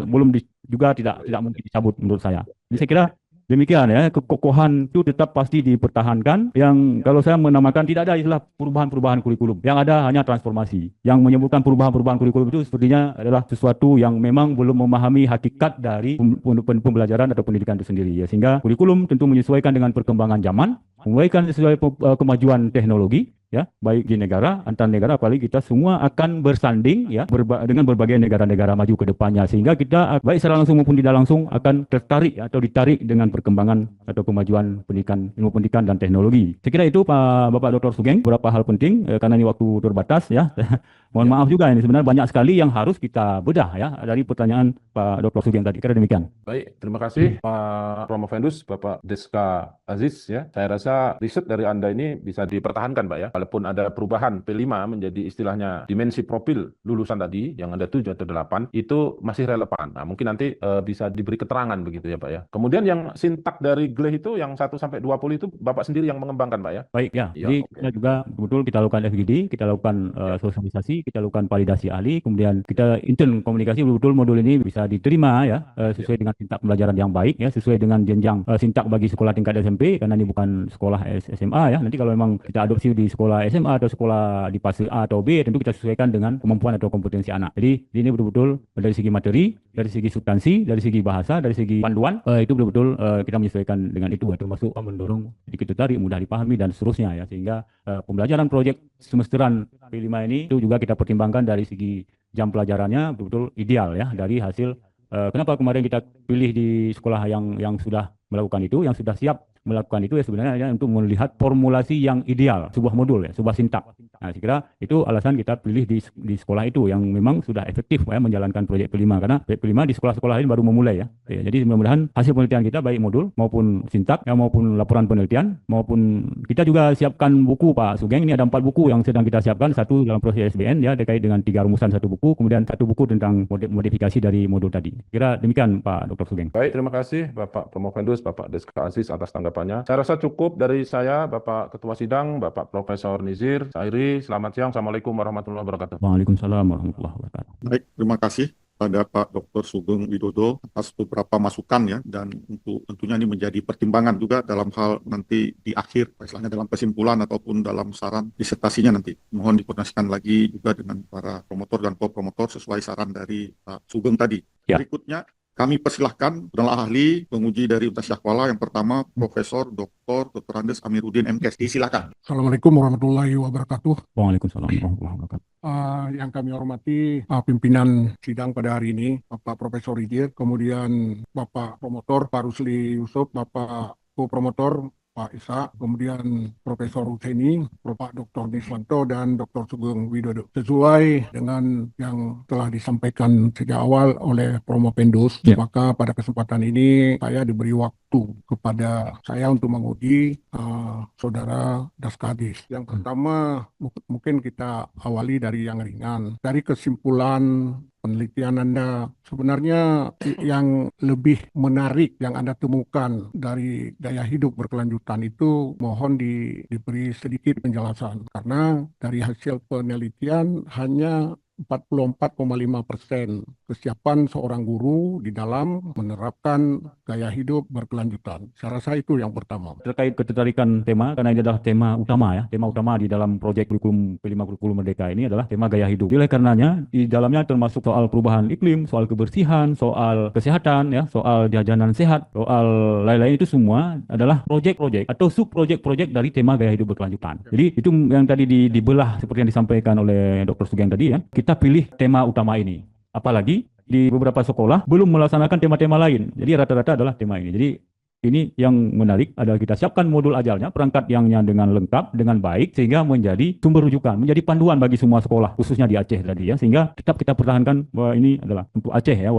juga tidak mungkin dicabut menurut saya. Jadi saya kira Demikian ya, kekokohan itu tetap pasti dipertahankan. Yang kalau saya menamakan tidak ada istilah perubahan-perubahan kurikulum. Yang ada hanya transformasi. Yang menyebutkan perubahan-perubahan kurikulum itu sepertinya adalah sesuatu yang memang belum memahami hakikat dari pembelajaran atau pendidikan itu sendiri. Ya. Sehingga kurikulum tentu menyesuaikan dengan perkembangan zaman, menyesuaikan sesuai kemajuan teknologi, ya, baik di negara, antar negara, apalagi kita semua akan bersanding ya dengan berbagai negara-negara maju ke depannya, sehingga kita baik secara langsung maupun tidak langsung akan tertarik ya, atau ditarik dengan perkembangan atau kemajuan pendidikan, ilmu pendidikan dan teknologi. Saya kira itu Pak Bapak Dr. Sugeng, beberapa hal penting karena ini waktu terbatas ya. Mohon maaf juga ini sebenarnya banyak sekali yang harus kita bedah ya dari pertanyaan Pak Dr. Sugeng tadi. Kira demikian. Baik, terima kasih Pak Promovendus, Bapak Deska Aziz ya. Saya rasa riset dari Anda ini bisa dipertahankan Pak ya. Walaupun ada perubahan P5 menjadi istilahnya dimensi profil lulusan tadi yang ada 7 atau 8 itu masih relevan. Nah, mungkin nanti bisa diberi keterangan begitu ya Pak ya. Kemudian yang sintak dari GLE itu yang 1 sampai 20 itu Bapak sendiri yang mengembangkan Pak ya. Baik ya. Ya, Jadi oke. kita juga betul kita lakukan FGD, kita lakukan sosialisasi, kita lakukan validasi ahli, kemudian kita intern komunikasi betul modul ini bisa diterima ya sesuai dengan sintak pembelajaran yang baik ya, sesuai dengan jenjang sintak bagi sekolah tingkat SMP karena ini bukan sekolah SMA ya. Nanti kalau memang kita adopsi di sekolah SMA atau sekolah di fase A atau B, tentu kita sesuaikan dengan kemampuan atau kompetensi anak. Jadi ini betul-betul dari segi materi, dari segi substansi, dari segi bahasa, dari segi panduan itu betul-betul kita menyesuaikan dengan itu, termasuk mendorong sedikit tertarik, mudah dipahami dan seterusnya ya, sehingga pembelajaran proyek semesteran P5 ini itu juga kita pertimbangkan dari segi jam pelajarannya betul-betul ideal ya dari hasil. Kenapa kemarin kita pilih di sekolah yang sudah melakukan itu, yang sudah siap melakukan itu ya sebenarnya untuk melihat formulasi yang ideal sebuah modul ya, sebuah sintak. Nah, saya kira itu alasan kita pilih di sekolah itu yang memang sudah efektif ya menjalankan proyek P5 karena proyek P5 di sekolah-sekolah lain baru memulai ya. Jadi mudah-mudahan hasil penelitian kita baik modul maupun sintak ya, maupun laporan penelitian maupun kita juga siapkan buku Pak Sugeng, ini ada 4 buku yang sedang kita siapkan, satu dalam proses SBN ya terkait dengan 3 rumusan 1 buku, kemudian 1 buku tentang modifikasi dari modul tadi. Kira demikian Pak Dr. Sugeng. Baik, terima kasih Bapak Promovendus, Bapak Deska Aziz atas tanggapannya. Saya rasa cukup dari saya, Bapak Ketua Sidang, Bapak Profesor Nizir Sairi. Selamat siang. Assalamualaikum warahmatullahi wabarakatuh. Waalaikumsalam warahmatullahi wabarakatuh. Baik, terima kasih pada Pak Dr. Sugeng Widodo atas beberapa masukan ya, dan untuk tentunya ini menjadi pertimbangan juga dalam hal nanti di akhir, misalnya dalam kesimpulan ataupun dalam saran disertasinya nanti. Mohon dikoordinasikan lagi juga dengan para promotor dan co-promotor sesuai saran dari Pak Sugeng tadi. Ya. Berikutnya kami persilahkan adalah ahli penguji dari Universitas Syahkuala yang pertama Profesor Dr. Andes Amiruddin MKes. Silakan. Assalamualaikum warahmatullahi wabarakatuh. Waalaikumsalam warahmatullahi wabarakatuh. Yang kami hormati pimpinan sidang pada hari ini, Bapak Profesor Hizir, kemudian Bapak Promotor Pak Rusli Yusuf, Bapak Co-Promotor Pak Isa, kemudian Profesor Husaini, Bapak Dr. Niswanto, dan Dr. Sugeng Widodo. Sesuai dengan yang telah disampaikan sejak awal oleh Promovendus, maka pada kesempatan ini saya diberi waktu kepada saya untuk menguji Saudara Daskadis. Yang pertama, mungkin kita awali dari yang ringan. Dari kesimpulan penelitian Anda, sebenarnya yang lebih menarik yang Anda temukan dari gaya hidup berkelanjutan itu mohon diberi sedikit penjelasan. Karena dari hasil penelitian hanya 44,5% kesiapan seorang guru di dalam menerapkan gaya hidup berkelanjutan. Saya rasa itu yang pertama. Terkait ketertarikan tema, karena ini adalah tema utama ya, tema utama di dalam proyek kurikulum P5 Kurikulum Merdeka ini adalah tema gaya hidup. Oleh karenanya di dalamnya termasuk soal perubahan iklim, soal kebersihan, soal kesehatan ya, soal jajanan sehat, soal lain-lain, itu semua adalah proyek-proyek atau sub-proyek-proyek dari tema gaya hidup berkelanjutan. Jadi itu yang tadi dibelah seperti yang disampaikan oleh Dr. Sugeng tadi ya. Kita pilih tema utama ini. Apalagi di beberapa sekolah belum melaksanakan tema-tema lain. Jadi rata-rata adalah tema ini. Jadi ini yang menarik adalah kita siapkan modul ajalnya, perangkat yangnya dengan lengkap, dengan baik, sehingga menjadi sumber rujukan, menjadi panduan bagi semua sekolah, khususnya di Aceh tadi ya, sehingga tetap kita pertahankan bahwa ini adalah untuk Aceh ya,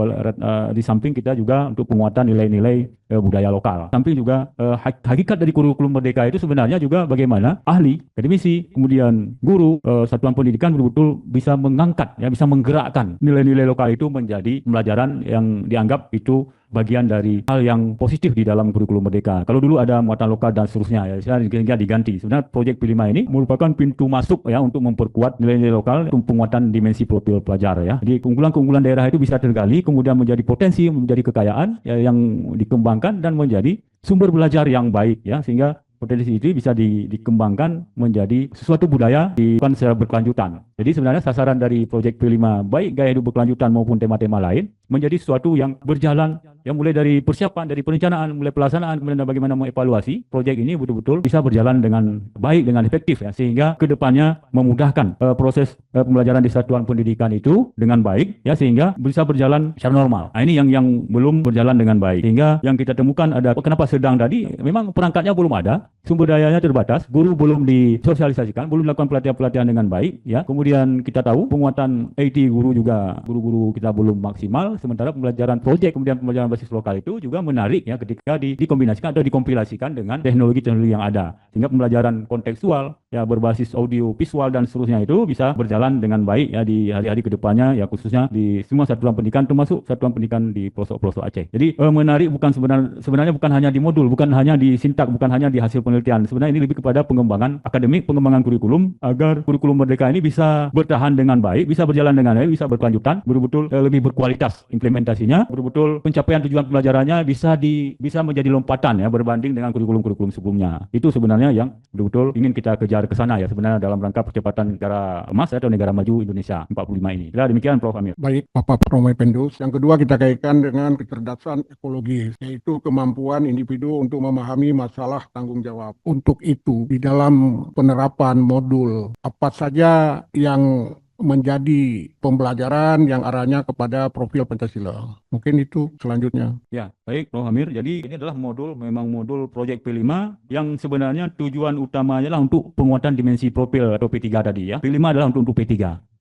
di samping kita juga untuk penguatan nilai-nilai budaya lokal. Samping juga hakikat dari kurikulum Merdeka itu sebenarnya juga bagaimana ahli, akademisi, kemudian guru, satuan pendidikan betul-betul bisa mengangkat, ya, bisa menggerakkan nilai-nilai lokal itu menjadi pembelajaran yang dianggap itu bagian dari hal yang positif di dalam kurikulum Merdeka. Kalau dulu ada muatan lokal dan seterusnya ya, sekarang diganti. Sebenarnya proyek P5 ini merupakan pintu masuk ya untuk memperkuat nilai-nilai lokal untuk penguatan dimensi profil pelajar ya. Jadi keunggulan-keunggulan daerah itu bisa tergali, kemudian menjadi potensi, menjadi kekayaan ya, yang dikembangkan dan menjadi sumber belajar yang baik ya, sehingga potensi itu bisa dikembangkan menjadi sesuatu budaya bukan secara berkelanjutan. Jadi sebenarnya sasaran dari proyek P5 baik gaya hidup berkelanjutan maupun tema-tema lain menjadi sesuatu yang berjalan, yang mulai dari persiapan, dari perencanaan, mulai pelaksanaan, kemudian bagaimana mengevaluasi proyek ini betul-betul bisa berjalan dengan baik, dengan efektif ya, sehingga kedepannya memudahkan proses pembelajaran di satuan pendidikan itu dengan baik ya, sehingga bisa berjalan secara normal. Nah, ini yang belum berjalan dengan baik, sehingga yang kita temukan ada kenapa sedang tadi memang perangkatnya belum ada, sumber dayanya terbatas, guru belum disosialisasikan, belum melakukan pelatihan-pelatihan dengan baik ya. Kemudian kita tahu penguatan IT guru juga, guru-guru kita belum maksimal, sementara pembelajaran proyek kemudian pembelajaran basis lokal itu juga menarik ya ketika dikombinasikan atau dikompilasikan dengan teknologi-teknologi yang ada, sehingga pembelajaran kontekstual ya berbasis audio visual dan seterusnya itu bisa berjalan dengan baik ya di hari-hari kedepannya ya, khususnya di semua satuan pendidikan termasuk satuan pendidikan di pelosok-pelosok Aceh. Jadi menarik bukan sebenarnya bukan hanya di modul, bukan hanya di sintak, bukan hanya di hasil penelitian. Sebenarnya ini lebih kepada pengembangan akademik, pengembangan kurikulum agar kurikulum Merdeka ini bisa bertahan dengan baik, bisa berjalan dengan baik, bisa berkelanjutan, betul-betul lebih berkualitas implementasinya, betul-betul pencapaian tujuan pembelajarannya bisa menjadi lompatan ya berbanding dengan kurikulum-kurikulum sebelumnya. Itu sebenarnya yang betul-betul ingin kita kejar ke sana ya, sebenarnya dalam rangka percepatan negara emas atau negara maju Indonesia 45 ini. Kira demikian Prof. Amir. Baik, Bapak Promependus. Yang kedua kita kaitkan dengan kecerdasan ekologis, yaitu kemampuan individu untuk memahami masalah tanggung jawab. Untuk itu, di dalam penerapan modul, apa saja yang menjadi pembelajaran yang arahnya kepada profil Pancasila. Mungkin itu selanjutnya. Ya, baik Prof. Amir. Jadi ini adalah memang modul proyek P5 yang sebenarnya tujuan utamanya adalah untuk penguatan dimensi profil atau P3 tadi ya. P5 adalah untuk P3,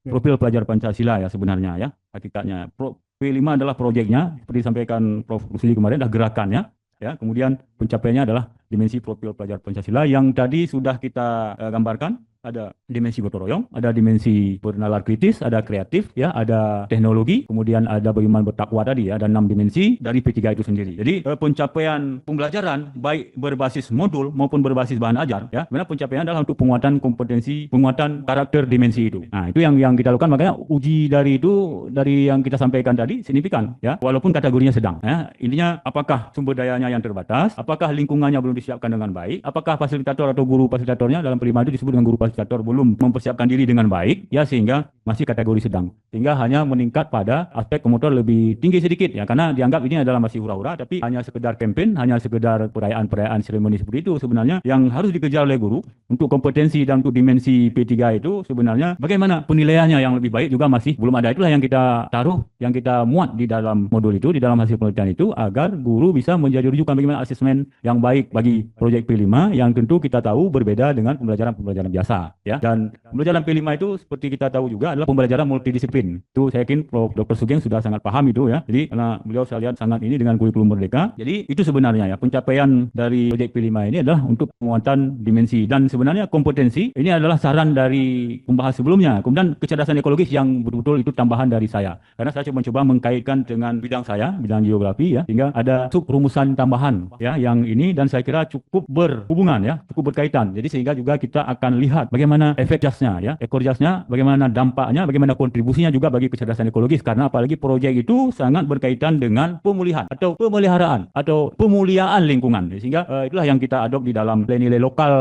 profil pelajar Pancasila ya sebenarnya ya, hakikatnya. P5 adalah proyeknya, seperti disampaikan Prof. Rusli kemarin, adalah gerakannya. Ya, kemudian pencapaiannya adalah dimensi profil pelajar Pancasila yang tadi sudah kita gambarkan. Ada dimensi gotong royong, ada dimensi bernalar kritis, ada kreatif, ya, ada teknologi, kemudian ada bagaimana bertakwa tadi, ya, ada 6 dimensi dari P3 itu sendiri. Jadi pencapaian pembelajaran baik berbasis modul maupun berbasis bahan ajar, ya, sebenarnya pencapaian adalah untuk penguatan kompetensi, penguatan karakter dimensi itu. Nah, itu yang kita lakukan, makanya uji dari yang kita sampaikan tadi signifikan, ya, walaupun kategorinya sedang, ya. Intinya apakah sumber dayanya yang terbatas, apakah lingkungannya belum disiapkan dengan baik, apakah fasilitator atau guru fasilitatornya dalam P5 itu disebut dengan guru fasilitator belum mempersiapkan diri dengan baik, ya, sehingga masih kategori sedang, sehingga hanya meningkat pada aspek komotor lebih tinggi sedikit, ya, karena dianggap ini adalah masih hura-hura, tapi hanya sekedar campaign, hanya sekedar perayaan seremoni seperti itu. Sebenarnya yang harus dikejar oleh guru untuk kompetensi dan untuk dimensi P3 itu sebenarnya bagaimana penilaiannya yang lebih baik juga masih belum ada. Itulah yang kita taruh, yang kita muat di dalam modul itu, di dalam hasil penelitian itu, agar guru bisa menjadi rujukan bagaimana asesmen yang baik bagi proyek P5 yang tentu kita tahu berbeda dengan pembelajaran biasa. Ya, dan pembelajaran P5 itu seperti kita tahu juga adalah pembelajaran multidisiplin. Itu saya yakin Prof. Dr. Sugeng sudah sangat paham itu, ya. Jadi karena beliau saya lihat sangat ini dengan kurikulum Merdeka. Jadi itu sebenarnya, ya, pencapaian dari proyek P5 ini adalah untuk penguatan dimensi, dan sebenarnya kompetensi ini adalah saran dari pembahas sebelumnya. Kemudian kecerdasan ekologis yang betul-betul itu tambahan dari saya. Karena saya mencoba mengkaitkan dengan bidang saya, bidang geografi, ya, sehingga ada sub rumusan tambahan, ya, yang ini, dan saya kira cukup berhubungan, ya, cukup berkaitan. Jadi sehingga juga kita akan lihat bagaimana efek jasnya, ya, ekor jasnya, bagaimana dampaknya, bagaimana kontribusinya juga bagi kecerdasan ekologis, karena apalagi proyek itu sangat berkaitan dengan pemulihan atau pemeliharaan atau pemuliaan lingkungan, sehingga itulah yang kita adop di dalam nilai lokal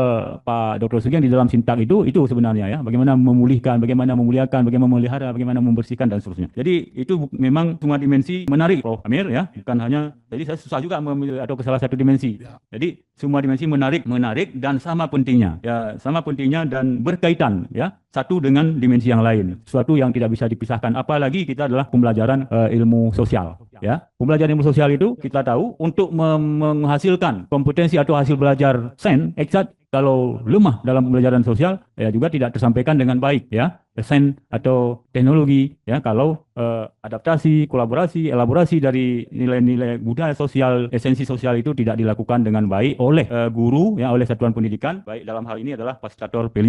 Pak Dr. Sugeng di dalam sintak itu sebenarnya, ya, bagaimana memulihkan, bagaimana memuliakan, bagaimana memelihara, bagaimana membersihkan dan seterusnya. Jadi itu memang semua dimensi menarik, Prof. Amir, ya, bukan hanya, jadi saya susah juga atau ke salah satu dimensi. Jadi semua dimensi menarik dan sama pentingnya, ya, sama pentingnya dan berkaitan, ya, satu dengan dimensi yang lain, sesuatu yang tidak bisa dipisahkan. Apalagi kita adalah pembelajaran ilmu sosial, ya. Pembelajaran ilmu sosial itu kita tahu untuk menghasilkan kompetensi atau hasil belajar sains eksakt, kalau lemah dalam pembelajaran sosial, ya, juga tidak tersampaikan dengan baik, ya, sains atau teknologi, ya, kalau adaptasi, kolaborasi, elaborasi dari nilai-nilai budaya sosial, esensi sosial itu tidak dilakukan dengan baik oleh guru, ya, oleh satuan pendidikan, baik dalam hal ini adalah fasilitator P5.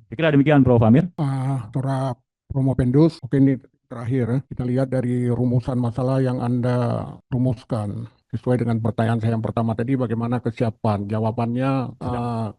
Kira demikian, Prof. Amir. Dr. Promopendus, oke, ini terakhir, ya. Kita lihat dari rumusan masalah yang Anda rumuskan. Sesuai dengan pertanyaan saya yang pertama tadi, bagaimana kesiapan? Jawabannya,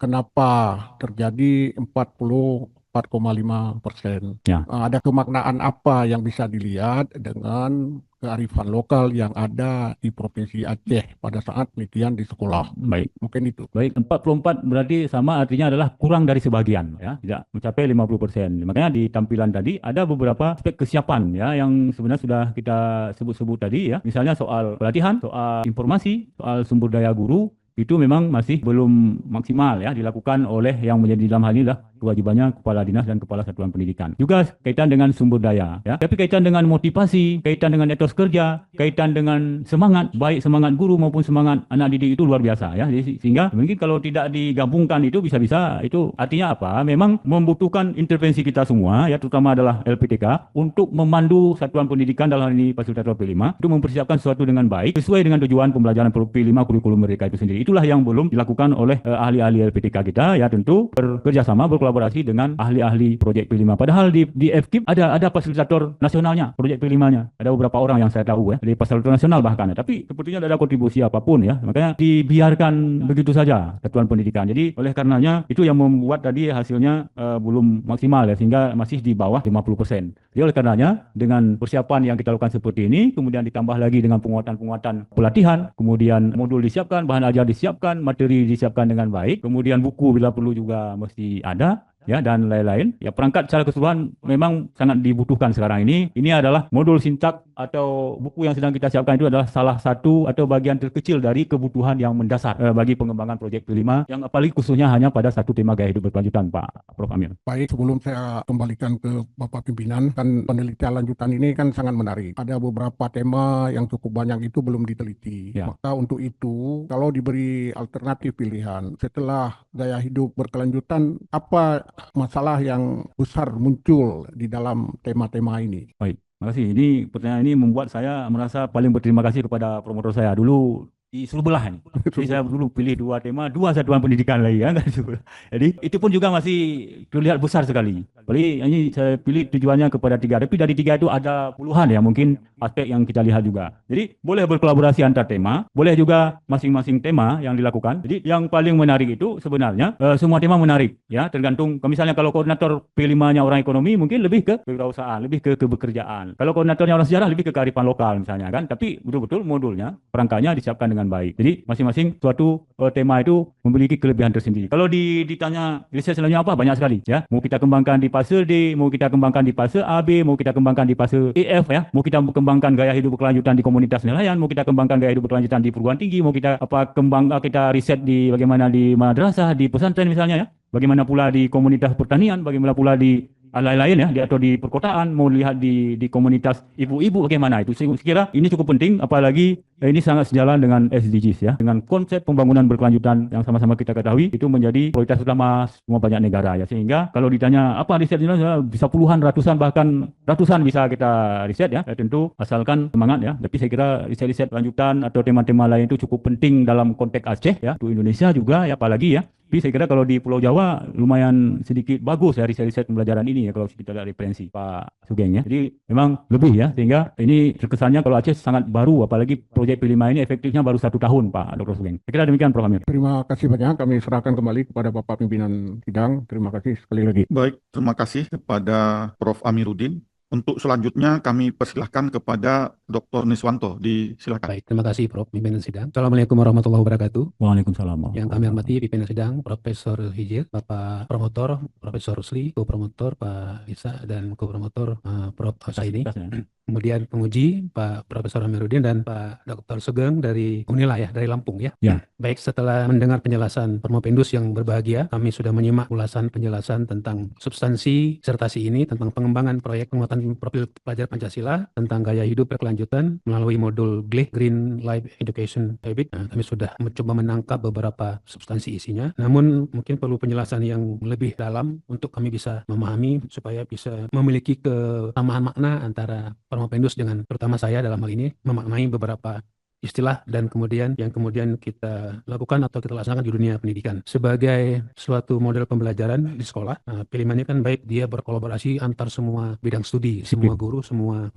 kenapa terjadi 44 4,5%. Ya. Ada kemaknaan apa yang bisa dilihat dengan kearifan lokal yang ada di Provinsi Aceh pada saat penelitian di sekolah? Baik. Mungkin itu. Baik, 44 berarti sama artinya adalah kurang dari sebagian ya, tidak mencapai 50%. Makanya di tampilan tadi ada beberapa aspek kesiapan ya yang sebenarnya sudah kita sebut-sebut tadi ya. Misalnya soal pelatihan, soal informasi, soal sumber daya guru itu memang masih belum maksimal ya dilakukan oleh yang menjadi dalam hal ini lah kewajibannya kepala dinas dan kepala satuan pendidikan. Juga kaitan dengan sumber daya ya. Tapi kaitan dengan motivasi, kaitan dengan etos kerja, kaitan dengan semangat baik semangat guru maupun semangat anak didik itu luar biasa ya. Jadi, sehingga mungkin kalau tidak digabungkan itu bisa-bisa itu artinya apa? Memang membutuhkan intervensi kita semua ya terutama adalah LPTK untuk memandu satuan pendidikan dalam hal ini fasilitator P5 untuk mempersiapkan sesuatu dengan baik sesuai dengan tujuan pembelajaran P5 kurikulum mereka itu sendiri. Itulah yang belum dilakukan oleh ahli-ahli LPTK kita ya tentu bekerja sama berkolaborasi dengan ahli-ahli proyek P5. Padahal di FKIP ada fasilitator nasionalnya, proyek P5-nya. Ada beberapa orang yang saya tahu ya, dari fasilitator nasional bahkan. Tapi sepertinya tidak ada kontribusi apapun ya. Makanya dibiarkan begitu saja satuan pendidikan. Jadi oleh karenanya itu yang membuat tadi hasilnya belum maksimal ya, sehingga masih di bawah 50%. Jadi oleh karenanya dengan persiapan yang kita lakukan seperti ini, kemudian ditambah lagi dengan penguatan-penguatan pelatihan, kemudian modul disiapkan, bahan ajar disiapkan, materi disiapkan dengan baik, kemudian buku bila perlu juga mesti ada, ya dan lain-lain. Ya perangkat secara keseluruhan memang sangat dibutuhkan sekarang ini. Ini adalah modul sintak atau buku yang sedang kita siapkan itu adalah salah satu atau bagian terkecil dari kebutuhan yang mendasar bagi pengembangan proyek P5 yang apalagi khususnya hanya pada satu tema gaya hidup berkelanjutan, Pak Prof. Amir. Baik, sebelum saya kembalikan ke Bapak Pimpinan, kan penelitian lanjutan ini kan sangat menarik. Ada beberapa tema yang cukup banyak itu belum diteliti. Ya. Maka untuk itu, kalau diberi alternatif pilihan, setelah gaya hidup berkelanjutan, apa masalah yang besar muncul di dalam tema-tema ini? Baik, terima kasih. Ini pertanyaan ini membuat saya merasa paling berterima kasih kepada promotor saya. Dulu disuruh belah ini. Jadi saya dulu pilih dua tema, dua satuan pendidikan lagi kan. Jadi itu pun juga masih terlihat besar sekali. Jadi ini saya pilih tujuannya kepada 3. Tapi dari 3 itu ada puluhan ya mungkin aspek yang kita lihat juga. Jadi boleh berkolaborasi antar tema, boleh juga masing-masing tema yang dilakukan. Jadi yang paling menarik itu sebenarnya semua tema menarik ya, tergantung misalnya kalau koordinator P5-nya orang ekonomi mungkin lebih ke kewirausahaan, lebih ke kebekerjaan. Kalau koordinatornya orang sejarah lebih ke kearifan lokal misalnya kan. Tapi betul-betul modulnya, perangkatnya disiapkan dengan baik. Jadi masing-masing suatu tema itu memiliki kelebihan tersendiri. Kalau ditanya riset selanjutnya apa, banyak sekali ya. Mau kita kembangkan di fase D, mau kita kembangkan di fase AB, mau kita kembangkan di fase EF ya, mau kita kembangkan gaya hidup berkelanjutan di komunitas nelayan, mau kita kembangkan gaya hidup berkelanjutan di perguruan tinggi, mau kita kita riset di bagaimana di madrasah, di pesantren misalnya ya. Bagaimana pula di komunitas pertanian, bagaimana pula di lain-lain ya, atau di perkotaan, mau lihat di komunitas ibu-ibu bagaimana itu. Saya kira ini cukup penting, apalagi ini sangat sejalan dengan SDGs ya, dengan konsep pembangunan berkelanjutan yang sama-sama kita ketahui itu menjadi prioritas utama semua banyak negara ya. Sehingga kalau ditanya apa riset ini bisa puluhan, ratusan bahkan ratusan bisa kita riset ya, tentu asalkan semangat ya. Tapi saya kira riset-riset lanjutan atau tema-tema lain itu cukup penting dalam konteks Aceh ya, untuk Indonesia juga ya, apalagi ya. Tapi saya kira kalau di Pulau Jawa lumayan sedikit bagus ya riset-riset pembelajaran ini ya kalau kita lihat referensi Pak Sugeng ya. Jadi memang lebih ya, sehingga ini terkesannya kalau Aceh sangat baru, apalagi proyek P5 ini efektifnya baru 1 tahun Pak Dr. Sugeng. Saya kira demikian Prof. Amir. Terima kasih banyak, kami serahkan kembali kepada Bapak Pimpinan Sidang. Terima kasih sekali lagi. Baik, terima kasih kepada Prof. Amiruddin. Untuk selanjutnya kami persilahkan kepada Dr. Niswanto. Silakan. Baik, terima kasih Prof. Pimpinan Sidang. Assalamualaikum warahmatullahi wabarakatuh. Waalaikumsalam. Yang kami hormati Pimpinan Sidang, Profesor Hijir, Bapak Promotor, Profesor Rusli, Co-Promotor Pak Isa, dan Co-Promotor Prof. Saidi. Kemudian penguji Pak Profesor Amiruddin dan Pak Dr. Sugeng dari Unila ya, dari Lampung ya. Ya. Baik, setelah mendengar penjelasan Formopindus yang berbahagia, kami sudah menyimak ulasan penjelasan tentang substansi disertasi ini, tentang pengembangan proyek penguatan profil pelajar Pancasila, tentang gaya hidup berkelanjutan melalui modul GLIH, Green Life Education Habit. Nah, kami sudah mencoba menangkap beberapa substansi isinya, namun mungkin perlu penjelasan yang lebih dalam untuk kami bisa memahami, supaya bisa memiliki kesamaan makna antara Formopindus dengan terutama saya dalam hal ini memaknai beberapa istilah dan kemudian yang kemudian kita lakukan atau kita laksanakan di dunia pendidikan. Sebagai suatu model pembelajaran di sekolah, P5 ini kan baik dia berkolaborasi antar semua bidang studi, semua guru, semua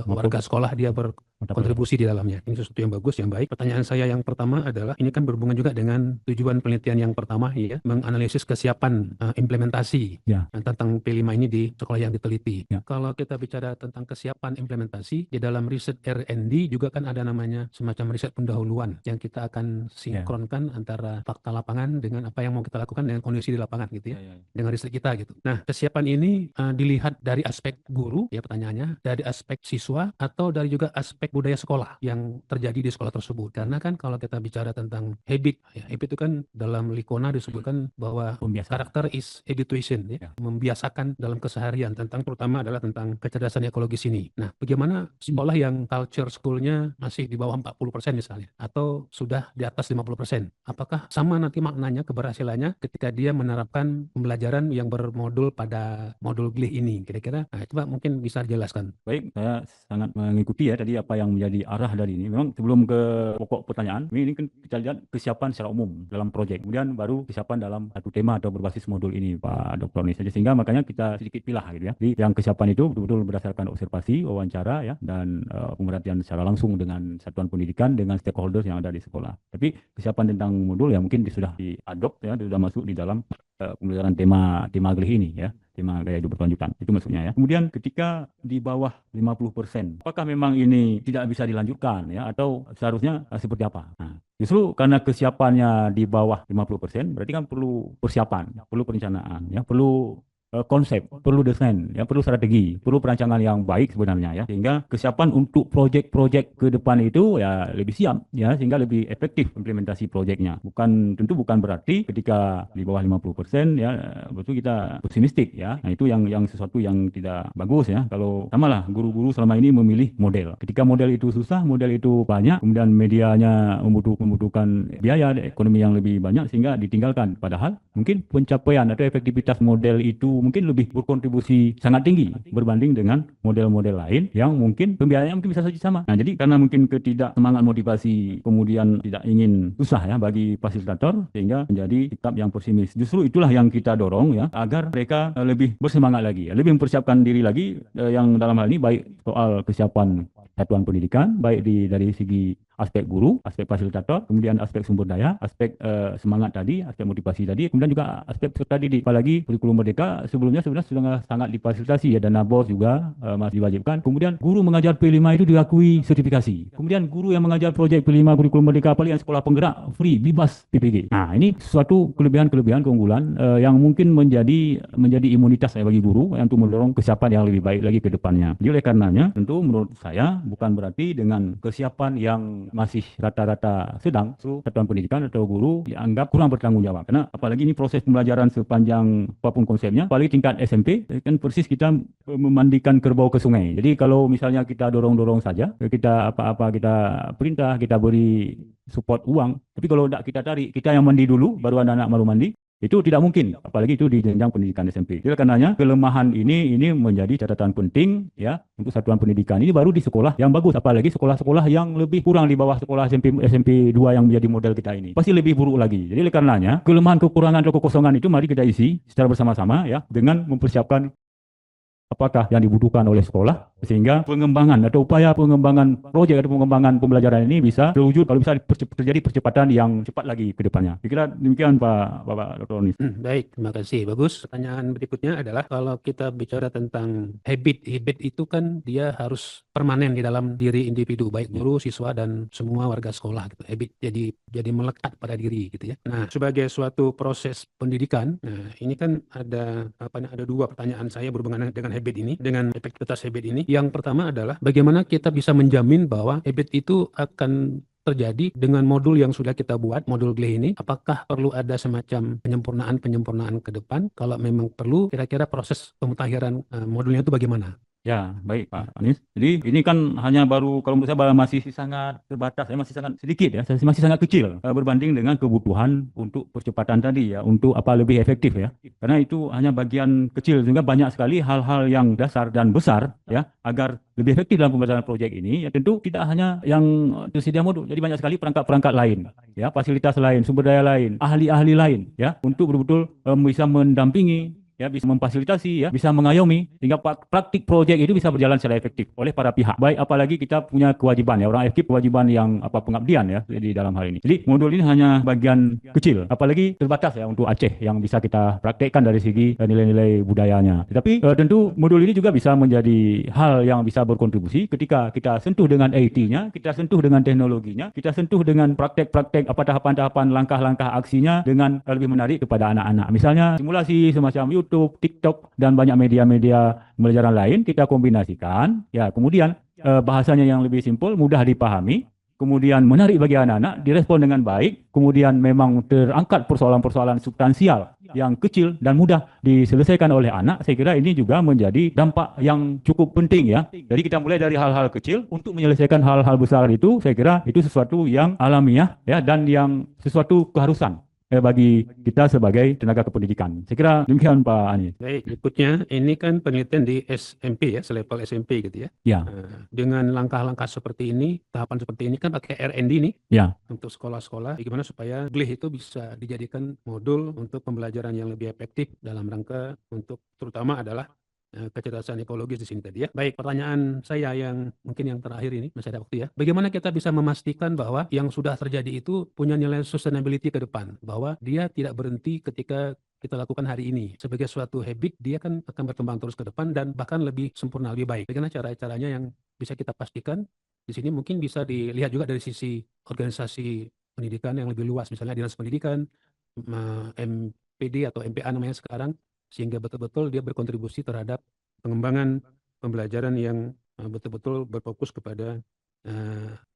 warga sekolah dia berkontribusi di dalamnya. Ini sesuatu yang bagus, yang baik. Pertanyaan saya yang pertama adalah, ini kan berhubungan juga dengan tujuan penelitian yang pertama, ya, menganalisis kesiapan implementasi tentang P5 ini di sekolah yang diteliti. Kalau kita bicara tentang kesiapan implementasi, di dalam riset R&D juga kan ada namanya semacam riset pendahuluan yang kita akan sinkronkan antara fakta lapangan dengan apa yang mau kita lakukan dengan kondisi di lapangan gitu ya, dengan riset kita gitu. Nah, kesiapan ini dilihat dari aspek guru, ya pertanyaannya, dari aspek siswa atau dari juga aspek budaya sekolah yang terjadi di sekolah tersebut. Karena kan kalau kita bicara tentang habit, ya, habit itu kan dalam Likona disebutkan bahwa karakter is habituation, ya, membiasakan dalam keseharian, tentang terutama adalah tentang kecerdasan ekologis ini. Nah, bagaimana sekolah yang culture school-nya masih di bawah 40% misalnya, atau sudah di atas 50%. Apakah sama nanti maknanya keberhasilannya ketika dia menerapkan pembelajaran yang bermodul pada modul GLIH ini? Kira-kira, nah, coba mungkin bisa dijelaskan. Baik, saya sangat mengikuti ya tadi apa yang menjadi arah dari ini. Memang sebelum ke pokok pertanyaan, ini kan kita lihat kesiapan secara umum dalam proyek. Kemudian baru kesiapan dalam satu tema atau berbasis modul ini, Pak Dr. Oni saja. Sehingga makanya kita sedikit pilah gitu ya. Jadi yang kesiapan itu betul-betul berdasarkan observasi, wawancara ya, dan pemerhatian secara langsung dengan satuan pendidikan, dengan stakeholders yang ada di sekolah. Tapi kesiapan tentang modul ya mungkin sudah diadop ya, sudah masuk di dalam pembelajaran tema GLIH ini ya, tema gaya hidup berkelanjutan. Itu maksudnya ya. Kemudian ketika di bawah 50%, apakah memang ini tidak bisa dilanjutkan ya, atau seharusnya seperti apa? Nah, justru karena kesiapannya di bawah 50%, berarti kan perlu persiapan, perlu perencanaan ya, perlu konsep, perlu desain, ya, perlu strategi, perlu perancangan yang baik sebenarnya ya, sehingga kesiapan untuk proyek-proyek ke depan itu ya lebih siap ya, sehingga lebih efektif implementasi proyeknya. Tentu bukan berarti ketika di bawah 50% ya betul kita pesimistik ya. Nah, itu yang sesuatu yang tidak bagus ya. Kalau samalah guru-guru selama ini memilih model. Ketika model itu susah, model itu banyak, kemudian medianya membutuhkan biaya ekonomi yang lebih banyak sehingga ditinggalkan. Padahal mungkin pencapaian atau efektivitas model itu mungkin lebih berkontribusi sangat tinggi berbanding dengan model-model lain yang mungkin pembiayaannya mungkin bisa saja sama. Nah, jadi karena mungkin ketidaksemangat motivasi, kemudian tidak ingin susah ya bagi fasilitator, sehingga menjadi sikap yang pesimis. Justru itulah yang kita dorong ya, agar mereka lebih bersemangat lagi, ya, lebih mempersiapkan diri lagi, yang dalam hal ini baik soal kesiapan satuan pendidikan, baik dari segi aspek guru, aspek fasilitator, kemudian aspek sumber daya, aspek semangat tadi, aspek motivasi tadi, kemudian juga aspek peserta didik. Apalagi kurikulum merdeka sebelumnya sebenarnya sudah sangat difasilitasi ya, dana BOS juga masih diwajibkan. Kemudian guru mengajar P5 itu diakui sertifikasi. Kemudian guru yang mengajar proyek P5 kurikulum merdeka, apalagi yang sekolah penggerak, free, bebas PPG. Nah, ini suatu kelebihan-kelebihan keunggulan yang mungkin menjadi imunitas bagi guru untuk mendorong kesiapan yang lebih baik lagi ke depannya. Jadi oleh karenanya, tentu menurut saya bukan berarti dengan kesiapan yang masih rata-rata sedang, satuan pendidikan atau guru dianggap kurang bertanggung jawab. Karena apalagi ini proses pembelajaran sepanjang apapun konsepnya, apalagi tingkat SMP, kan persis kita memandikan kerbau ke sungai. Jadi kalau misalnya kita dorong-dorong saja, kita apa-apa kita perintah, kita beri support uang, tapi kalau tidak kita tarik, kita yang mandi dulu, baru anak-anak baru mandi, itu tidak mungkin, apalagi itu di jenjang pendidikan SMP. Jadi karenanya kelemahan ini menjadi catatan penting ya untuk satuan pendidikan ini baru di sekolah yang bagus, apalagi sekolah-sekolah yang lebih kurang di bawah sekolah SMP 2 yang menjadi model kita ini. Pasti lebih buruk lagi. Jadi oleh karenanya kelemahan, kekurangan atau kekosongan itu mari kita isi secara bersama-sama ya, dengan mempersiapkan apakah yang dibutuhkan oleh sekolah, sehingga pengembangan atau upaya pengembangan proyek atau pengembangan pembelajaran ini bisa terwujud, kalau bisa terjadi percepatan yang cepat lagi ke depannya. Kira demikian Pak Dr. Oni. Baik, terima kasih. Bagus. Pertanyaan berikutnya adalah, kalau kita bicara tentang habit itu kan dia harus permanen di dalam diri individu, baik guru, siswa, dan semua warga sekolah gitu. Habit jadi melekat pada diri gitu ya. Nah, sebagai suatu proses pendidikan, nah ini kan ada dua pertanyaan saya berhubungan dengan habit ini, dengan efektivitas habit ini. Yang pertama adalah bagaimana kita bisa menjamin bahwa habit itu akan terjadi dengan modul yang sudah kita buat, modul GLIH ini. Apakah perlu ada semacam penyempurnaan ke depan? Kalau memang perlu, kira-kira proses pemutakhiran modulnya itu bagaimana? Ya, baik Pak Anies. Jadi ini kan hanya baru kalau menurut saya masih sangat terbatas, masih sangat sedikit ya, masih sangat kecil berbanding dengan kebutuhan untuk percepatan tadi ya, untuk apa lebih efektif ya. Karena itu hanya bagian kecil, sehingga banyak sekali hal-hal yang dasar dan besar ya, agar lebih efektif dalam pemberantasan proyek ini. Ya tentu tidak hanya yang tersedia modul, jadi banyak sekali perangkat-perangkat lain ya, fasilitas lain, sumber daya lain, ahli-ahli lain ya, untuk betul-betul bisa mendampingi ya, bisa memfasilitasi ya, bisa mengayomi sehingga praktik proyek itu bisa berjalan secara efektif oleh para pihak. Baik, apalagi kita punya kewajiban ya, orang FKIP kewajiban yang pengabdian ya di dalam hal ini. Jadi modul ini hanya bagian kecil, apalagi terbatas ya untuk Aceh yang bisa kita praktekkan dari segi nilai-nilai budayanya. Tetapi tentu modul ini juga bisa menjadi hal yang bisa berkontribusi ketika kita sentuh dengan IT-nya, kita sentuh dengan teknologinya, kita sentuh dengan praktek-praktek tahapan-tahapan langkah-langkah aksinya dengan lebih menarik kepada anak-anak. Misalnya simulasi semacam YouTube, TikTok, dan banyak media-media pembelajaran lain kita kombinasikan, ya kemudian bahasanya yang lebih simpel, mudah dipahami, kemudian menarik bagi anak-anak, direspon dengan baik, kemudian memang terangkat persoalan-persoalan substansial yang kecil dan mudah diselesaikan oleh anak. Saya kira ini juga menjadi dampak yang cukup penting ya. Jadi kita mulai dari hal-hal kecil untuk menyelesaikan hal-hal besar itu, saya kira itu sesuatu yang alamiah ya, dan yang sesuatu keharusan bagi kita sebagai tenaga kependidikan. Saya kira demikian Pak Anies. Baik, berikutnya ini kan penelitian di SMP ya, selevel SMP gitu ya. Ya. Dengan langkah-langkah seperti ini, tahapan seperti ini kan pakai R&D nih ya, untuk sekolah-sekolah. Bagaimana supaya GLIH itu bisa dijadikan modul untuk pembelajaran yang lebih efektif dalam rangka untuk terutama adalah kecerdasan ekologis di sini tadi ya. Baik, pertanyaan saya yang mungkin yang terakhir ini, masih ada waktu ya. Bagaimana kita bisa memastikan bahwa yang sudah terjadi itu punya nilai sustainability ke depan, bahwa dia tidak berhenti ketika kita lakukan hari ini. Sebagai suatu habit, dia kan akan berkembang terus ke depan dan bahkan lebih sempurna, lebih baik. Bagaimana cara-caranya yang bisa kita pastikan? Di sini mungkin bisa dilihat juga dari sisi organisasi pendidikan yang lebih luas, misalnya Dinas Pendidikan, MPD atau MPA namanya sekarang, sehingga betul-betul dia berkontribusi terhadap pengembangan pembelajaran yang betul-betul berfokus kepada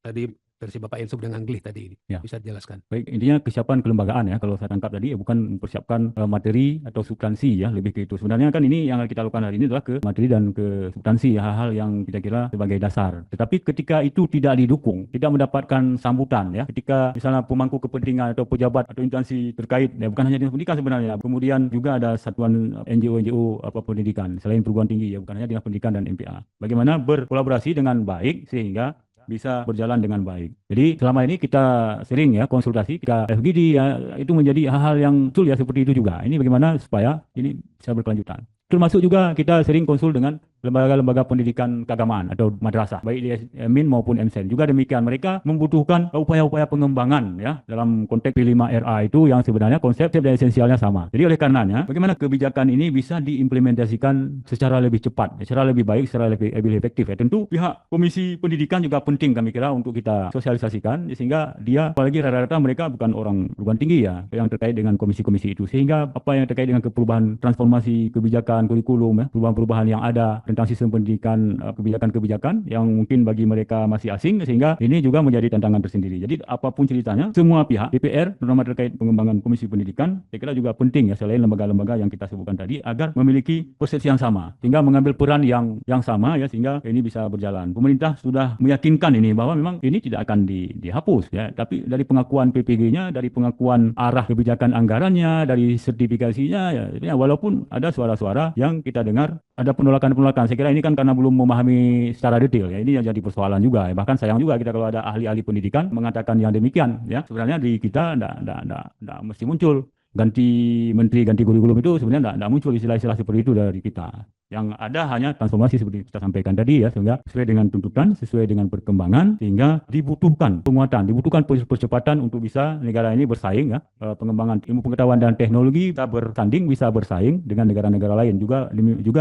tadi versi Bapak Ensub dengan GLIH tadi ini. Ya. Bisa dijelaskan. Baik, intinya kesiapan kelembagaan ya, kalau saya tangkap tadi bukan mempersiapkan materi atau substansi ya, lebih ke itu. Sebenarnya kan ini yang kita lakukan hari ini adalah ke materi dan ke substansi, hal-hal yang kita kira sebagai dasar. Tetapi ketika itu tidak didukung, tidak mendapatkan sambutan ya, ketika misalnya pemangku kepentingan atau pejabat atau instansi terkait, ya bukan hanya dinas pendidikan sebenarnya, kemudian juga ada satuan NGO pendidikan selain perguruan tinggi ya, bukan hanya dinas pendidikan dan MPA. Bagaimana berkolaborasi dengan baik sehingga bisa berjalan dengan baik. Jadi selama ini kita sering ya konsultasi, kita FGD ya, itu menjadi hal-hal yang betul ya, seperti itu juga. Ini bagaimana supaya ini bisa berkelanjutan. Termasuk juga kita sering konsul dengan lembaga-lembaga pendidikan keagamaan atau madrasah, baik di MIN maupun MSEN. Juga demikian, mereka membutuhkan upaya-upaya pengembangan ya dalam konteks P5RA itu yang sebenarnya konsep dan esensialnya sama. Jadi oleh karenanya, bagaimana kebijakan ini bisa diimplementasikan secara lebih cepat, secara lebih baik, secara lebih efektif ya. Tentu pihak Komisi Pendidikan juga penting kami kira untuk kita sosialisasikan, sehingga dia, apalagi rata-rata mereka bukan orang perguruan tinggi ya, yang terkait dengan komisi-komisi itu. Sehingga apa yang terkait dengan perubahan transformasi kebijakan kurikulum ya, perubahan-perubahan yang ada tentang sistem pendidikan, kebijakan-kebijakan yang mungkin bagi mereka masih asing, sehingga ini juga menjadi tantangan tersendiri. Jadi apapun ceritanya, semua pihak DPR, terutama terkait pengembangan Komisi Pendidikan, saya kira juga penting ya, selain lembaga-lembaga yang kita sebutkan tadi, agar memiliki persepsi yang sama, sehingga mengambil peran yang sama ya, sehingga ini bisa berjalan. Pemerintah sudah meyakinkan ini bahwa memang ini tidak akan dihapus ya, tapi dari pengakuan PPG-nya, dari pengakuan arah kebijakan anggarannya, dari sertifikasinya ya, walaupun ada suara-suara yang kita dengar ada penolakan-penolakan. Saya kira ini kan karena belum memahami secara detail ya, ini yang jadi persoalan juga ya. Bahkan sayang juga kita kalau ada ahli-ahli pendidikan mengatakan yang demikian ya. Sebenarnya di kita tidak mesti muncul ganti menteri, ganti kurikulum itu sebenarnya tidak muncul istilah-istilah seperti itu dari kita. Yang ada hanya transformasi seperti kita sampaikan tadi ya, sehingga sesuai dengan tuntutan, sesuai dengan perkembangan, sehingga dibutuhkan penguatan, dibutuhkan percepatan untuk bisa negara ini bersaing ya, pengembangan ilmu pengetahuan dan teknologi bisa bertanding, bisa bersaing dengan negara-negara lain, juga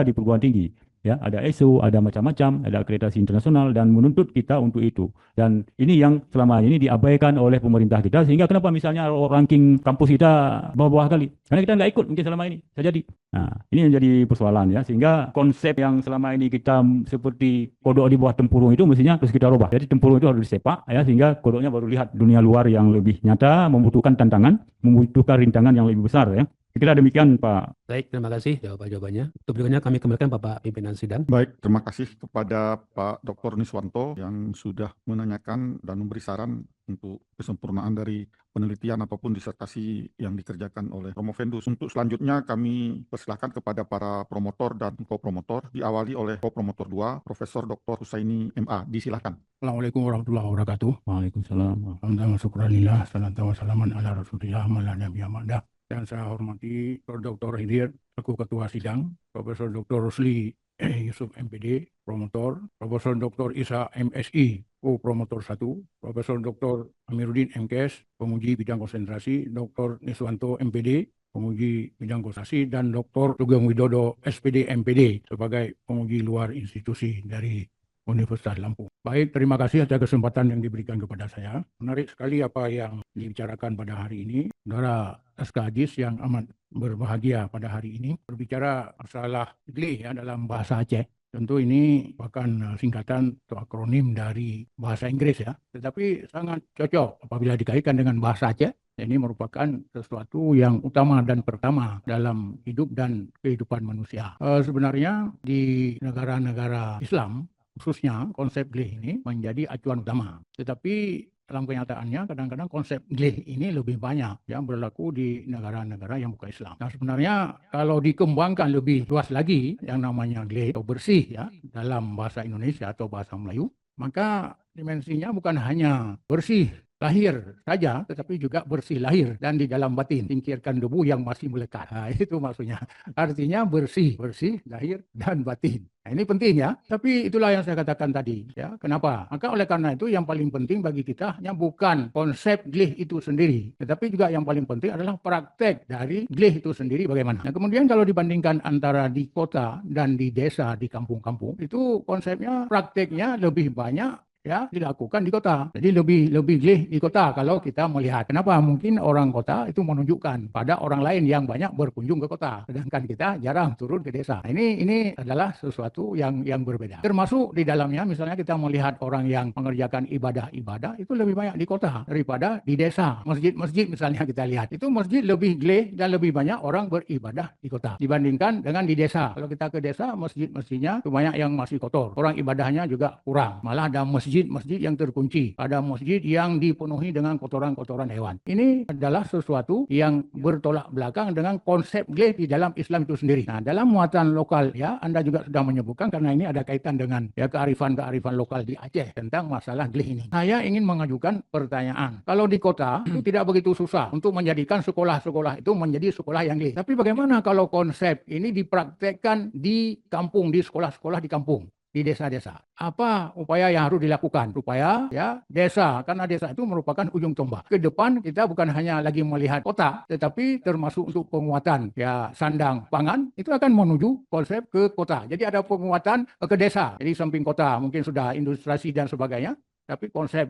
di perguruan tinggi. Ya, ada ISO, ada macam-macam, ada akreditasi internasional dan menuntut kita untuk itu. Dan ini yang selama ini diabaikan oleh pemerintah kita, sehingga kenapa misalnya ranking kampus kita bawah-bawah kali? Karena kita nggak ikut mungkin selama ini, bisa jadi. Nah, ini yang jadi persoalan ya, sehingga konsep yang selama ini kita seperti kodok di bawah tempurung itu mestinya harus kita rubah. Jadi tempurung itu harus disepak ya, sehingga kodoknya baru lihat dunia luar yang lebih nyata, membutuhkan tantangan, membutuhkan rintangan yang lebih besar ya. Kira demikian Pak. Baik, terima kasih jawabannya. Untuk berikutnya kami kembalikan Bapak Pimpinan Sidang. Baik, terima kasih kepada Pak Dr. Niswanto yang sudah menanyakan dan memberi saran untuk kesempurnaan dari penelitian ataupun disertasi yang dikerjakan oleh Promovendus. Untuk selanjutnya kami persilahkan kepada para promotor dan kopromotor, diawali oleh kopromotor 2, Profesor Dr. Husaini MA. Disilakan. Assalamualaikum warahmatullahi wabarakatuh. Waalaikumsalam. Alhamdulillah, syukurillah, salatu wassalaman ala rasulillah, ala nabiya ma'dah. Dan saya hormati Dr. Hidir, selaku Ketua Sidang, Profesor Dr. Rusli Yusuf MPD, Promotor, Profesor Dr. Isa MSI, Co-Promotor 1, Profesor Dr. Amiruddin MKes, Penguji Bidang Konsentrasi, Dr. Niswanto MPD, Penguji Bidang Konsentrasi, dan Dr. Sugeng Widodo SPD MPD sebagai penguji luar institusi dari Universitas Lampung. Baik, terima kasih atas kesempatan yang diberikan kepada saya. Menarik sekali apa yang dibicarakan pada hari ini. Saudara Aska Ajis yang amat berbahagia pada hari ini berbicara masalah GLE ya dalam bahasa Aceh. Tentu ini bahkan singkatan atau akronim dari bahasa Inggris ya. Tetapi sangat cocok apabila dikaitkan dengan bahasa Aceh. Ini merupakan sesuatu yang utama dan pertama dalam hidup dan kehidupan manusia. Sebenarnya di negara-negara Islam khususnya konsep GLE ini menjadi acuan utama. Tetapi dalam kenyataannya kadang-kadang konsep GLE ini lebih banyak yang berlaku di negara-negara yang bukan Islam. Nah sebenarnya kalau dikembangkan lebih luas lagi yang namanya GLE atau bersih ya dalam bahasa Indonesia atau bahasa Melayu, maka dimensinya bukan hanya bersih lahir saja, tetapi juga bersih lahir dan di dalam batin, singkirkan debu yang masih melekat. Nah, itu maksudnya. Artinya bersih lahir dan batin. Nah, ini penting ya, tapi itulah yang saya katakan tadi. Ya, kenapa? Maka oleh karena itu yang paling penting bagi kita hanya bukan konsep GLE itu sendiri, tetapi juga yang paling penting adalah praktek dari GLE itu sendiri bagaimana. Nah, kemudian kalau dibandingkan antara di kota dan di desa, di kampung-kampung, itu konsepnya, prakteknya lebih banyak ya dilakukan di kota. Jadi lebih GLE di kota kalau kita melihat. Kenapa? Mungkin orang kota itu menunjukkan pada orang lain yang banyak berkunjung ke kota, sedangkan kita jarang turun ke desa. Nah, ini adalah sesuatu yang berbeda. Termasuk di dalamnya misalnya kita melihat orang yang mengerjakan ibadah itu lebih banyak di kota daripada di desa. Masjid misalnya kita lihat, itu masjid lebih GLE dan lebih banyak orang beribadah di kota dibandingkan dengan di desa. Kalau kita ke desa, masjid-masjidnya banyak yang masih kotor. Orang ibadahnya juga kurang. Malah ada masjid yang terkunci, ada masjid yang dipenuhi dengan kotoran-kotoran hewan. Ini adalah sesuatu yang bertolak belakang dengan konsep GLE di dalam Islam itu sendiri. Nah, dalam muatan lokal ya, Anda juga sudah menyebutkan karena ini ada kaitan dengan ya kearifan-kearifan lokal di Aceh tentang masalah GLE ini. Saya ingin mengajukan pertanyaan. Kalau di kota itu tidak begitu susah untuk menjadikan sekolah-sekolah itu menjadi sekolah yang GLE. Tapi bagaimana kalau konsep ini dipraktekkan di kampung, di sekolah-sekolah di kampung, di desa-desa? Apa upaya yang harus dilakukan supaya ya desa, karena desa itu merupakan ujung tombak. Ke depan kita bukan hanya lagi melihat kota, tetapi termasuk untuk penguatan ya sandang pangan itu akan menuju konsep ke kota. Jadi ada penguatan ke desa. Jadi samping kota mungkin sudah industriasi dan sebagainya, tapi konsep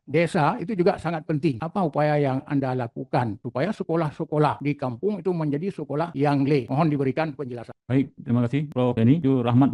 desa itu juga sangat penting. Apa upaya yang Anda lakukan supaya sekolah-sekolah di kampung itu menjadi sekolah yang GLE? Mohon diberikan penjelasan. Baik, terima kasih Prof. Ini itu rahmat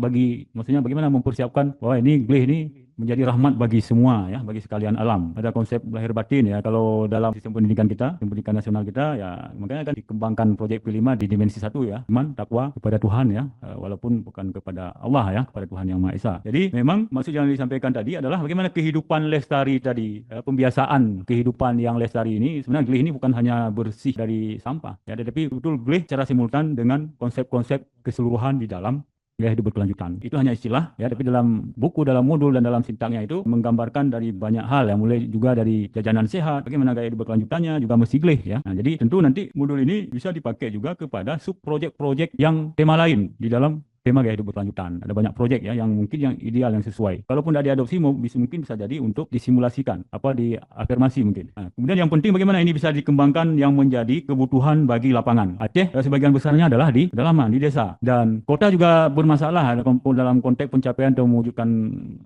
maksudnya bagaimana mempersiapkan bahwa ini GLE ini menjadi rahmat bagi semua ya, bagi sekalian alam. Ada konsep lahir batin ya, kalau dalam sistem pendidikan kita, sistem pendidikan nasional kita ya, makanya kan dikembangkan proyek P5 di dimensi 1 ya, iman, takwa kepada Tuhan ya, walaupun bukan kepada Allah ya, kepada Tuhan Yang Maha Esa. Jadi memang maksud yang disampaikan tadi adalah bagaimana kehidupan lestari tadi, pembiasaan kehidupan yang lestari ini. Sebenarnya GLE ini bukan hanya bersih dari sampah ya, tetapi betul GLE secara simultan dengan konsep-konsep keseluruhan di dalam gaya hidup berkelanjutan. Itu hanya istilah ya, tapi dalam buku, dalam modul dan dalam sintaknya itu menggambarkan dari banyak hal ya, mulai juga dari jajanan sehat, bagaimana gaya hidup berkelanjutannya juga mesti GLE ya. Nah, jadi tentu nanti modul ini bisa dipakai juga kepada sub proyek-proyek yang tema lain di dalam tema gaya hidup berkelanjutan. Ada banyak proyek ya yang mungkin yang ideal, yang sesuai. Kalaupun tidak diadopsi mungkin bisa jadi untuk disimulasikan, diafirmasi mungkin. Nah, kemudian yang penting bagaimana ini bisa dikembangkan yang menjadi kebutuhan bagi lapangan. Aceh sebagian besarnya adalah di pedalaman, di desa. Dan kota juga bermasalah dalam konteks pencapaian atau mewujudkan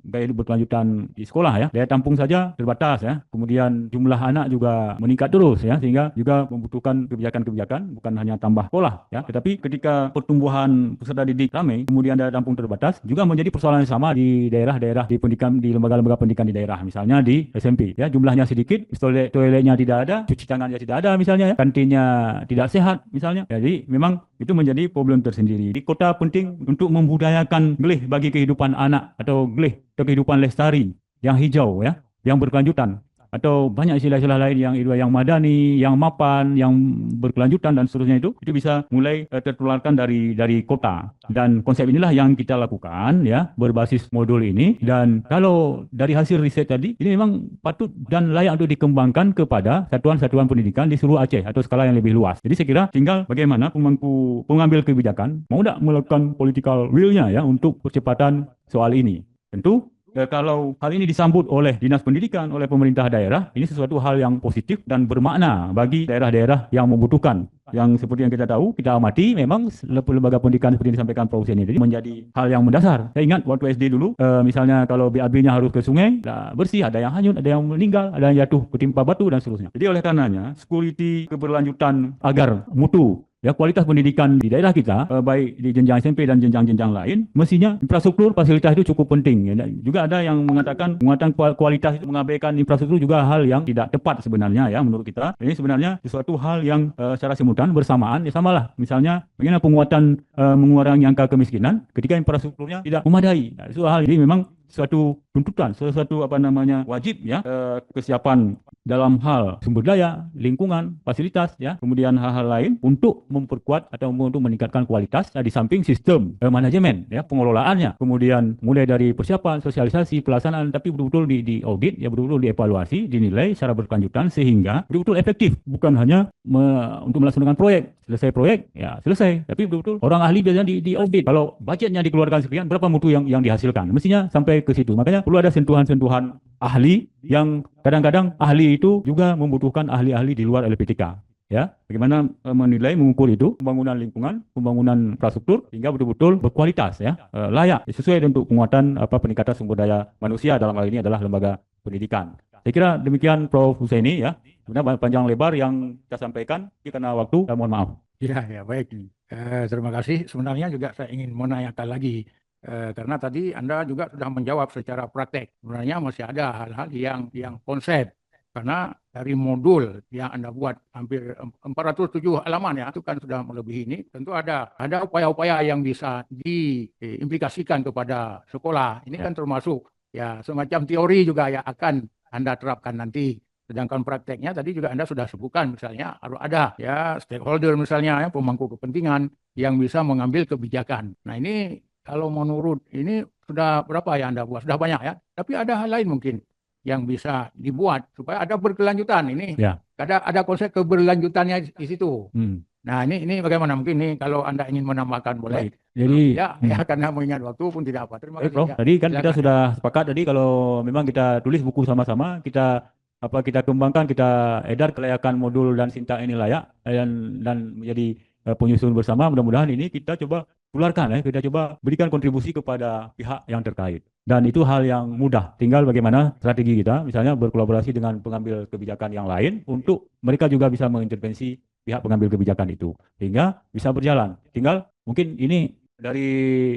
gaya hidup berkelanjutan di sekolah ya. Daya tampung saja terbatas ya. Kemudian jumlah anak juga meningkat terus ya, sehingga juga membutuhkan kebijakan-kebijakan bukan hanya tambah sekolah ya, tetapi ketika pertumbuhan peserta didik ramai, kemudian ada tampung terbatas, juga menjadi persoalan yang sama di daerah-daerah di pendidikan, di lembaga-lembaga pendidikan di daerah, misalnya di SMP. Ya, jumlahnya sedikit, toiletnya tidak ada, cuci tangannya tidak ada, misalnya, ya, kantinnya tidak sehat, misalnya. Jadi memang itu menjadi problem tersendiri. Di kota penting untuk membudayakan gelih bagi kehidupan anak atau gelih atau kehidupan lestari yang hijau, ya, yang berkelanjutan. Atau banyak istilah-istilah lain yang madani, yang mapan, yang berkelanjutan dan seterusnya itu bisa mulai tertularkan dari kota. Dan konsep inilah yang kita lakukan, ya, berbasis modul ini. Dan kalau dari hasil riset tadi, ini memang patut dan layak untuk dikembangkan kepada satuan-satuan pendidikan di seluruh Aceh atau skala yang lebih luas. Jadi saya kira tinggal bagaimana pengambil kebijakan mau tidak melakukan political will-nya, ya, untuk percepatan soal ini. Tentu kalau hal ini disambut oleh Dinas Pendidikan, oleh pemerintah daerah, ini sesuatu hal yang positif dan bermakna bagi daerah-daerah yang membutuhkan. Yang seperti yang kita tahu, kita amati memang lembaga pendidikan seperti yang disampaikan Prof. Hussein ini menjadi hal yang mendasar. Saya ingat waktu SD dulu, misalnya kalau BAB-nya harus ke sungai, bersih, ada yang hanyut, ada yang meninggal, ada yang jatuh ketimpa batu dan seterusnya. Jadi oleh karenanya, security keberlanjutan agar mutu, ya, kualitas pendidikan di daerah kita, baik di jenjang SMP dan jenjang-jenjang lain, mestinya infrastruktur fasilitas itu cukup penting. Ya. Juga ada yang mengatakan penguatan kualitas itu mengabaikan infrastruktur juga hal yang tidak tepat sebenarnya, ya, menurut kita. Ini sebenarnya sesuatu hal yang secara simultan bersamaan, ya, samalah. Misalnya bagaimana penguatan mengurangi angka kemiskinan ketika infrastrukturnya tidak memadai. Nah, itu hal ini memang suatu tuntutan, suatu wajib, ya, kesiapan dalam hal sumber daya, lingkungan, fasilitas, ya, kemudian hal-hal lain untuk memperkuat atau untuk meningkatkan kualitas, di samping sistem manajemen, ya, pengelolaannya, kemudian mulai dari persiapan, sosialisasi, pelaksanaan, tapi betul-betul di audit, ya, betul-betul dievaluasi, dinilai secara berkelanjutan sehingga betul-betul efektif, bukan hanya untuk melaksanakan proyek, selesai proyek, ya, selesai, tapi betul-betul orang ahli biasanya di audit. Kalau budgetnya dikeluarkan sekian, berapa mutu yang dihasilkan, mestinya sampai ke situ. Makanya perlu ada sentuhan-sentuhan ahli, yang kadang-kadang ahli itu juga membutuhkan ahli-ahli di luar LPTK. Ya, bagaimana menilai, mengukur itu pembangunan lingkungan, pembangunan infrastruktur hingga betul-betul berkualitas, ya, layak, sesuai untuk penguatan peningkatan sumber daya manusia, dalam hal ini adalah lembaga pendidikan. Saya kira demikian Prof. Husaini, ya. Sebenarnya panjang lebar yang kita sampaikan, karena waktu, mohon maaf. Ya, baik. Terima kasih. Sebenarnya juga saya ingin menanyakan lagi. Karena tadi Anda juga sudah menjawab secara praktek. Sebenarnya masih ada hal-hal yang konsep. Karena dari modul yang Anda buat hampir 407 halaman, ya, itu kan sudah melebihi ini. Tentu ada upaya-upaya yang bisa diimplikasikan kepada sekolah. Ini kan termasuk, ya, semacam teori juga yang akan Anda terapkan nanti. Sedangkan prakteknya tadi juga Anda sudah sebutkan, misalnya harus ada, ya, stakeholder misalnya, ya, pemangku kepentingan yang bisa mengambil kebijakan. Nah, ini kalau menurut ini sudah berapa ya Anda buat? Sudah banyak, ya. Tapi ada hal lain mungkin yang bisa dibuat supaya ada berkelanjutan. Ini, ya, ada konsep keberlanjutannya di situ. Nah, ini bagaimana? Mungkin ini kalau Anda ingin menambahkan boleh. Baik. Jadi, ya, karena mengingat waktu pun tidak apa. Terima kasih. Prof. Ya. Tadi kan Silakan. kita sudah sepakat tadi kalau memang kita tulis buku sama-sama, kita kembangkan, kita edar kelayakan modul dan Sinta ini layak, dan menjadi penyusun bersama. Mudah-mudahan ini kita coba tularkan, ya, kita coba berikan kontribusi kepada pihak yang terkait. Dan itu hal yang mudah, tinggal bagaimana strategi kita, misalnya berkolaborasi dengan pengambil kebijakan yang lain untuk mereka juga bisa mengintervensi pihak pengambil kebijakan itu, sehingga bisa berjalan. Tinggal mungkin ini dari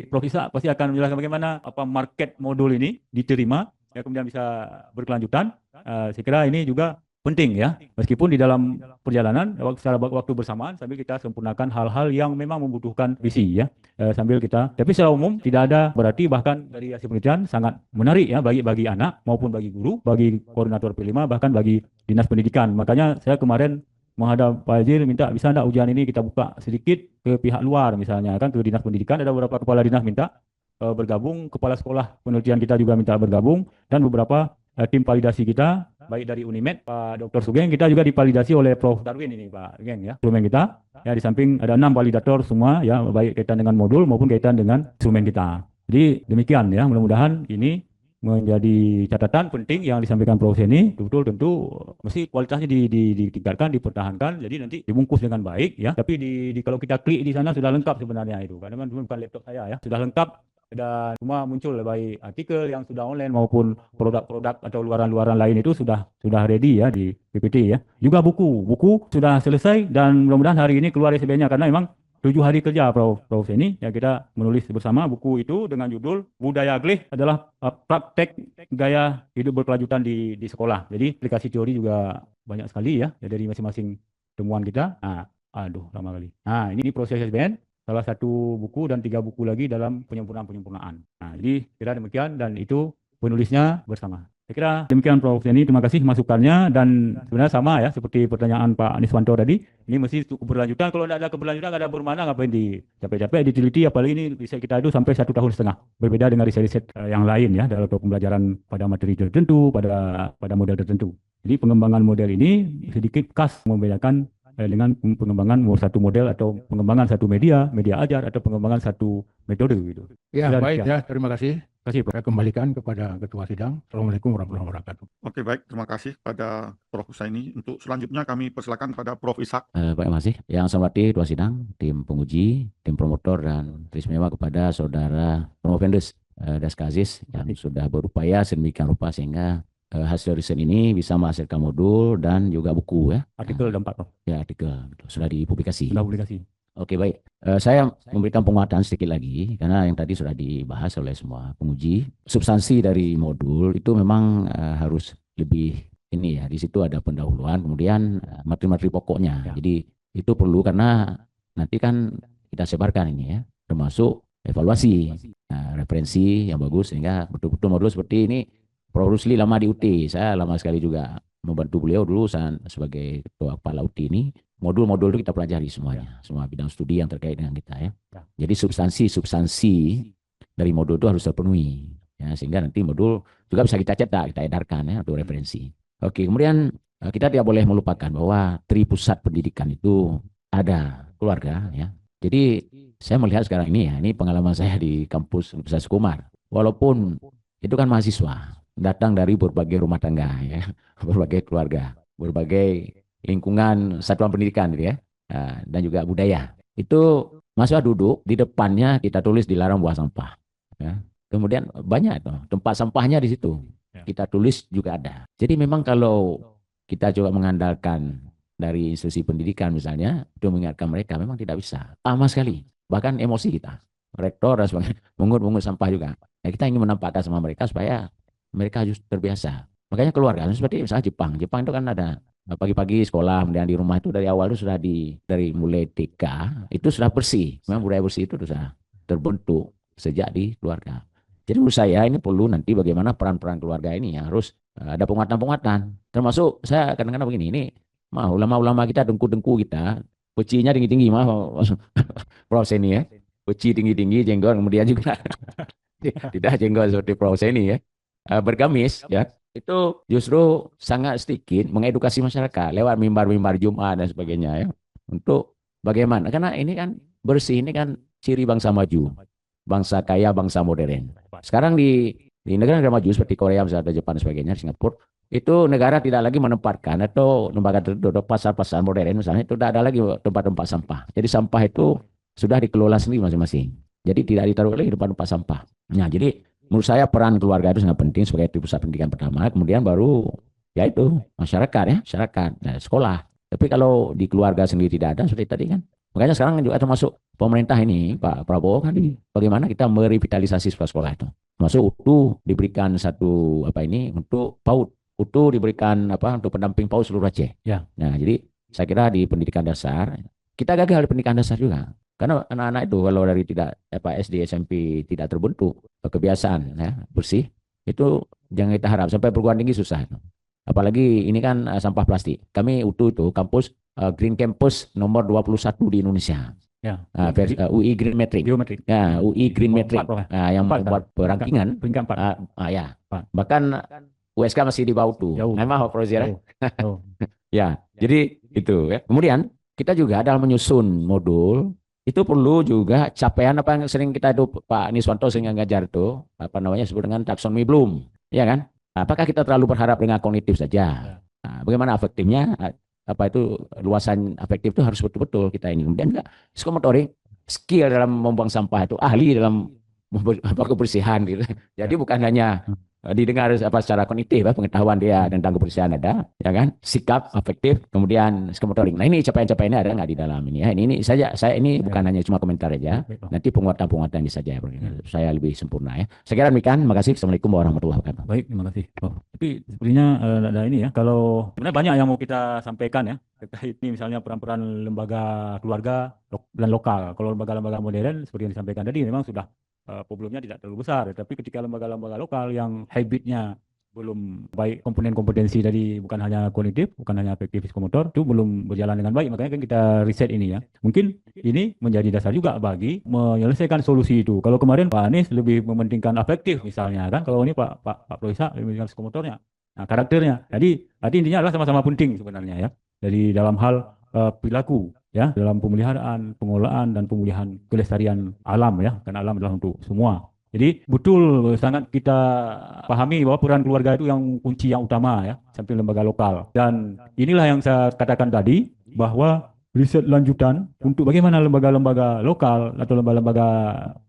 Prof. Isa pasti akan menjelaskan bagaimana market modul ini diterima, ya, kemudian bisa berkelanjutan. Saya kira ini juga penting, ya, meskipun di dalam perjalanan secara waktu bersamaan sambil kita sempurnakan hal-hal yang memang membutuhkan visi, ya, sambil kita, tapi secara umum tidak ada berarti, bahkan dari hasil penelitian sangat menarik, ya, bagi anak maupun bagi guru, bagi koordinator P5, bahkan bagi dinas pendidikan. Makanya saya kemarin menghadap Pak Hajir minta, bisa enggak ujian ini kita buka sedikit ke pihak luar, misalnya kan ke dinas pendidikan, ada beberapa kepala dinas minta bergabung, kepala sekolah penelitian kita juga minta bergabung, dan beberapa tim validasi kita, baik dari Unimed, Pak Dr. Sugeng, kita juga divalidasi oleh Prof. Darwin ini, Pak Sugeng, ya, instrumen kita, ya, di samping ada 6 validator semua, ya, baik kaitan dengan modul maupun kaitan dengan instrumen kita. Jadi demikian, ya, mudah-mudahan ini menjadi catatan penting yang disampaikan Prof. ini. Betul, tentu mesti kualitasnya ditingkatkan, dipertahankan, jadi nanti dibungkus dengan baik, ya. Tapi kalau kita klik di sana sudah lengkap sebenarnya itu, karena bukan laptop saya, ya, sudah lengkap. Dan semua muncul baik artikel yang sudah online maupun produk-produk atau luaran-luaran lain itu sudah ready, ya, di PPT, ya. Juga buku sudah selesai dan mudah-mudahan hari ini keluar SBN-nya, karena memang 7 hari kerja Prof ini ya kita menulis bersama buku itu dengan judul Budaya Gleh adalah praktek gaya hidup berkelanjutan di sekolah. Jadi aplikasi teori juga banyak sekali ya dari masing-masing temuan kita. Aduh lama kali. Nah ini proses SBN. Salah satu buku dan 3 buku lagi dalam penyempurnaan. Nah, jadi kira demikian dan itu penulisnya bersama. Saya kira demikian Prof. Zeni, terima kasih masukannya dan sebenarnya sama ya seperti pertanyaan Pak Niswanto tadi. Ini mesti keberlanjutan. Kalau tidak ada keberlanjutan, tidak ada bermakna, ngapain capek-capek diteliti, apalagi ini riset kita itu sampai 1,5 tahun. Berbeda dengan riset-riset yang lain ya dalam pembelajaran pada materi tertentu, pada model tertentu. Jadi pengembangan model ini sedikit khas membedakan dengan pengembangan satu model atau pengembangan satu media ajar atau pengembangan satu metode gitu. Ya, Dan baik ya, terima kasih. Terima kasih, Prof. Saya kembalikan kepada Ketua Sidang. Assalamualaikum warahmatullahi wabarakatuh. Oke, baik. Terima kasih pada Prof. Husaini. Untuk selanjutnya kami persilakan pada Prof. Ishak. Baik, masih. Yang saya hormati Ketua Sidang, tim penguji, tim promotor, dan istimewa kepada Saudara Promovendus Daska Aziz yang sudah berupaya sedemikian rupa sehingga hasil riset ini bisa menghasilkan modul dan juga buku ya. Artikel ada 4, Prof. Ya, artikel sudah dipublikasi. Sudah publikasi. Oke, baik. Saya memberikan penguatan sedikit lagi karena yang tadi sudah dibahas oleh semua penguji. Substansi dari modul itu memang harus lebih ini ya. Di situ ada pendahuluan, kemudian materi-materi pokoknya. Ya. Jadi itu perlu karena nanti kan kita sebarkan ini ya, termasuk evaluasi, referensi yang bagus sehingga betul-betul modul seperti ini. Prof. Rusli lama di UT, saya lama sekali juga membantu beliau dulu sebagai ketua kepala UT ini. Modul-modul itu kita pelajari semuanya, semua bidang studi yang terkait dengan kita ya. Jadi substansi dari modul itu harus terpenuhi ya, sehingga nanti modul juga bisa kita cetak, kita edarkan ya untuk referensi. Oke, kemudian kita tidak boleh melupakan bahwa tripusat pendidikan itu ada keluarga ya. Jadi saya melihat sekarang ini ya, ini pengalaman saya di kampus Universitas Sukumar. Walaupun itu kan mahasiswa datang dari berbagai rumah tangga ya, berbagai keluarga, berbagai lingkungan satuan pendidikan gitu ya, dan juga budaya. Itu mahasiswa duduk di depannya kita tulis dilarang buang sampah ya. Kemudian banyak tuh tempat sampahnya di situ kita tulis juga ada. Jadi memang kalau kita coba mengandalkan dari institusi pendidikan misalnya itu mengingatkan mereka memang tidak bisa, lama sekali, bahkan emosi kita rektor dan sebagainya mengut sampah juga ya, kita ingin menampakkan sama mereka supaya mereka harus terbiasa. Makanya keluarga seperti misalnya Jepang itu kan ada pagi-pagi sekolah, kemudian di rumah itu dari awal itu sudah dari mulai TK itu sudah bersih. Memang budaya bersih itu sudah terbentuk sejak di keluarga. Jadi menurut saya ini perlu nanti bagaimana peran-peran keluarga ini yang harus ada penguatan-penguatan. Termasuk saya kadang-kadang begini, ini ulama-ulama kita, dengku-dengku kita, pecinya tinggi-tinggi, Prof. Seni ya. Peci tinggi-tinggi, jenggot, kemudian juga tidak jenggot seperti Prof. Seni ya. Bergamis ya. Itu justru sangat sedikit mengedukasi masyarakat lewat mimbar-mimbar Jumat dan sebagainya ya. Untuk bagaimana? Karena ini kan bersih, ini kan ciri bangsa maju, bangsa kaya, bangsa modern. Sekarang di negara-negara maju seperti Korea, misalnya Jepang dan sebagainya, Singapura, itu negara tidak lagi menempatkan atau lembaga tertentu, pasar-pasar modern misalnya itu tidak ada lagi tempat-tempat sampah. Jadi sampah itu sudah dikelola sendiri masing-masing. Jadi tidak ditaruh lagi di tempat sampah. Nah, jadi menurut saya peran keluarga itu sangat penting sebagai pusat pendidikan pertama, kemudian baru yaitu masyarakat sekolah. Tapi kalau di keluarga sendiri tidak ada seperti tadi kan. Makanya sekarang juga termasuk pemerintah ini, Pak Prabowo kan bagaimana kita merevitalisasi sekolah itu. Termasuk UTU diberikan satu untuk PAUD. UTU diberikan untuk pendamping PAUD seluruh Aceh. Ya. Nah, jadi saya kira di pendidikan dasar kita gagal di pendidikan dasar juga. Karena anak-anak itu kalau dari SD, SMP tidak terbentuk kebiasaan ya, bersih, itu jangan kita harap sampai perguruan tinggi susah. Apalagi ini kan sampah plastik. Kami UTU itu kampus Green Campus nomor 21 di Indonesia. Ya. UI Green Metric. Ya, UI Green Metric. Yang membuat perankingan. Peringkat 4. Ya. Bahkan USK masih di bawah UTU. Memang Prozir. Ya, jadi itu ya. Kemudian kita juga dalam menyusun modul itu perlu juga capaian apa yang sering kita itu Pak Niswanto sering ngajar itu disebut dengan taksonomi Bloom, ya kan? Apakah kita terlalu berharap dengan kognitif saja? Bagaimana afektifnya? Luasan afektif itu harus betul-betul kita ini. Kemudian juga psikomotorik, skill dalam membuang sampah itu, ahli dalam kebersihan gitu. Jadi bukan hanya didengar secara kognitif, pengetahuan dia tentang kepolisian ada, ya kan, sikap afektif, kemudian psikomotorik. Nah ini capaian-capaiannya ada nggak di dalam ini ya? Ini saja, saya ini bukan hanya cuma komentar aja, nanti penguatan-penguatan bisa saja saya lebih sempurna ya. Saya kira demikian, makasih. Assalamualaikum warahmatullahi wabarakatuh. Baik, terima kasih. Tapi sepertinya ada ini ya, kalau sebenarnya banyak yang mau kita sampaikan ya terkait ini, misalnya peran-peran lembaga keluarga dan lokal. Kalau lembaga-lembaga modern seperti yang disampaikan tadi memang sudah problemnya tidak terlalu besar, tapi ketika lembaga-lembaga lokal yang habitnya belum baik, komponen kompetensi tadi bukan hanya kognitif, bukan hanya afektif psikomotor, itu belum berjalan dengan baik, makanya kan kita riset ini ya. Mungkin ini menjadi dasar juga bagi menyelesaikan solusi itu. Kalau kemarin Pak Anies lebih mementingkan afektif misalnya kan, kalau ini Pak Proisa lebih mementingkan psikomotornya, nah karakternya. Jadi intinya adalah sama-sama penting sebenarnya ya. Jadi dalam hal perilaku ya, dalam pemeliharaan, pengolahan dan pemulihan kelestarian alam ya, karena alam adalah untuk semua. Jadi betul sangat kita pahami bahwa peran keluarga itu yang kunci yang utama ya, samping lembaga lokal. Dan inilah yang saya katakan tadi, bahwa riset lanjutan untuk bagaimana lembaga-lembaga lokal atau lembaga-lembaga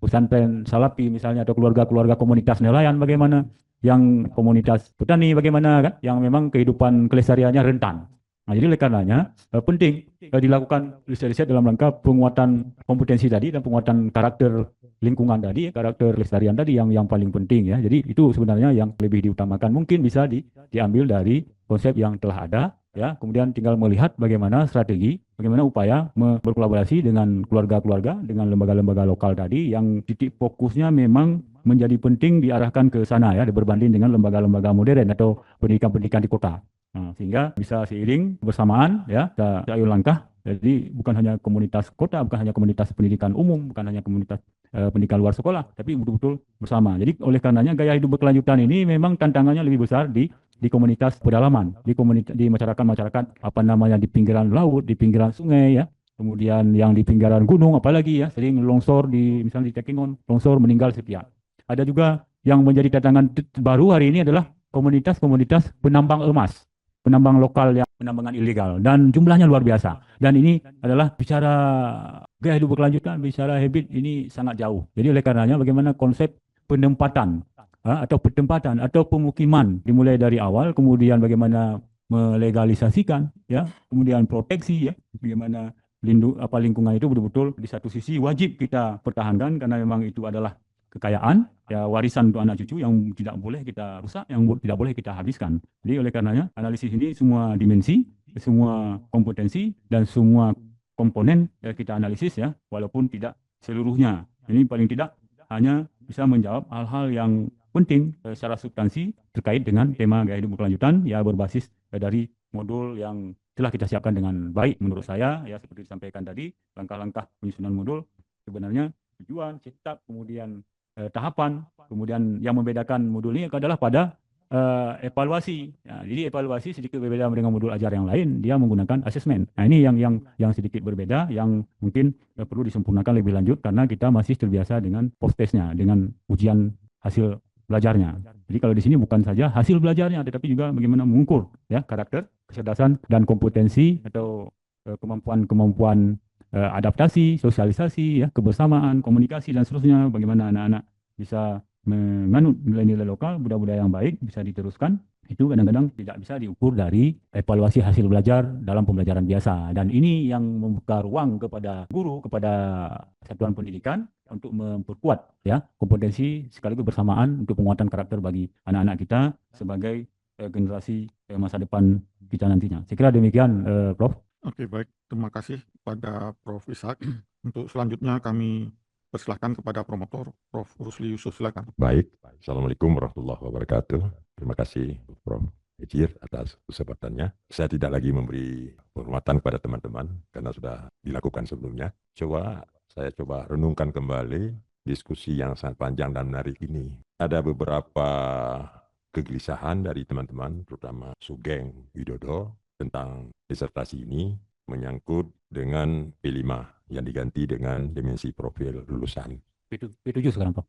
pesantren salafi misalnya, atau keluarga-keluarga komunitas nelayan bagaimana, yang komunitas petani bagaimana kan, yang memang kehidupan kelestariannya rentan. Nah, jadi oleh karenanya penting dilakukan riset-riset dalam rangka penguatan kompetensi tadi dan penguatan karakter lingkungan tadi, karakter kelestarian tadi yang paling penting ya. Jadi itu sebenarnya yang lebih diutamakan. Mungkin bisa diambil dari konsep yang telah ada ya. Kemudian tinggal melihat bagaimana strategi, bagaimana upaya berkolaborasi dengan keluarga-keluarga, dengan lembaga-lembaga lokal tadi yang titik fokusnya memang menjadi penting diarahkan ke sana ya, berbanding dengan lembaga-lembaga modern atau pendidikan-pendidikan di kota. Nah, sehingga bisa seiring bersamaan ya, kita ayo langkah. Jadi bukan hanya komunitas kota, bukan hanya komunitas pendidikan umum, bukan hanya komunitas pendidikan luar sekolah, tapi betul-betul bersama. Jadi oleh karenanya gaya hidup berkelanjutan ini memang tantangannya lebih besar di komunitas pedalaman, di masyarakat-masyarakat di pinggiran laut, di pinggiran sungai ya. Kemudian yang di pinggiran gunung apalagi ya, sering longsor misalnya di Tekingon, longsor meninggal sepiak. Ada juga yang menjadi tantangan baru hari ini adalah komunitas-komunitas penambang emas, penambang lokal yang penambangan ilegal, dan jumlahnya luar biasa. Dan ini adalah bicara gaya hidup berkelanjutan, bicara habit, ini sangat jauh. Jadi oleh karenanya bagaimana konsep penempatan atau pertempatan atau pemukiman dimulai dari awal, kemudian bagaimana melegalisasikan ya, kemudian proteksi ya, bagaimana lingkungan itu betul-betul di satu sisi wajib kita pertahankan karena memang itu adalah kekayaan ya, warisan untuk anak cucu yang tidak boleh kita rusak, yang tidak boleh kita habiskan. Jadi oleh karenanya analisis ini semua dimensi, semua kompetensi dan semua komponen ya, kita analisis ya, walaupun tidak seluruhnya. Ini paling tidak hanya bisa menjawab hal-hal yang penting secara substansi terkait dengan tema gaya hidup berkelanjutan ya, berbasis dari modul yang telah kita siapkan dengan baik menurut saya ya, seperti disampaikan tadi, langkah-langkah penyusunan modul sebenarnya tujuan, cetak, kemudian tahapan, kemudian yang membedakan modul ini adalah pada evaluasi. Ya, jadi evaluasi sedikit berbeda dengan modul ajar yang lain, dia menggunakan asesmen. Nah ini yang sedikit berbeda, yang mungkin perlu disempurnakan lebih lanjut karena kita masih terbiasa dengan post-testnya, dengan ujian hasil belajarnya. Jadi kalau di sini bukan saja hasil belajarnya, tetapi juga bagaimana mengukur ya karakter, kecerdasan dan kompetensi atau kemampuan adaptasi, sosialisasi, ya, kebersamaan, komunikasi dan seterusnya. Bagaimana anak-anak bisa menganut nilai-nilai lokal, budaya-budaya yang baik bisa diteruskan. Itu kadang-kadang tidak bisa diukur dari evaluasi hasil belajar dalam pembelajaran biasa. Dan ini yang membuka ruang kepada guru, kepada satuan pendidikan untuk memperkuat ya kompetensi sekaligus bersamaan untuk penguatan karakter bagi anak-anak kita sebagai generasi masa depan kita nantinya. Saya kira demikian, Prof. Oke, baik. Terima kasih kepada Prof. Ishak. Untuk selanjutnya kami persilahkan kepada promotor, Prof. Rusli Yusuf. Silakan. Baik. Assalamualaikum warahmatullahi wabarakatuh. Terima kasih Prof. Ejir atas kesempatannya. Saya tidak lagi memberi penghormatan kepada teman-teman karena sudah dilakukan sebelumnya. Saya coba renungkan kembali diskusi yang sangat panjang dan menarik ini. Ada beberapa kegelisahan dari teman-teman, terutama Sugeng Widodo, tentang disertasi ini menyangkut dengan P5 yang diganti dengan dimensi profil lulusan. P7 sekarang Pak.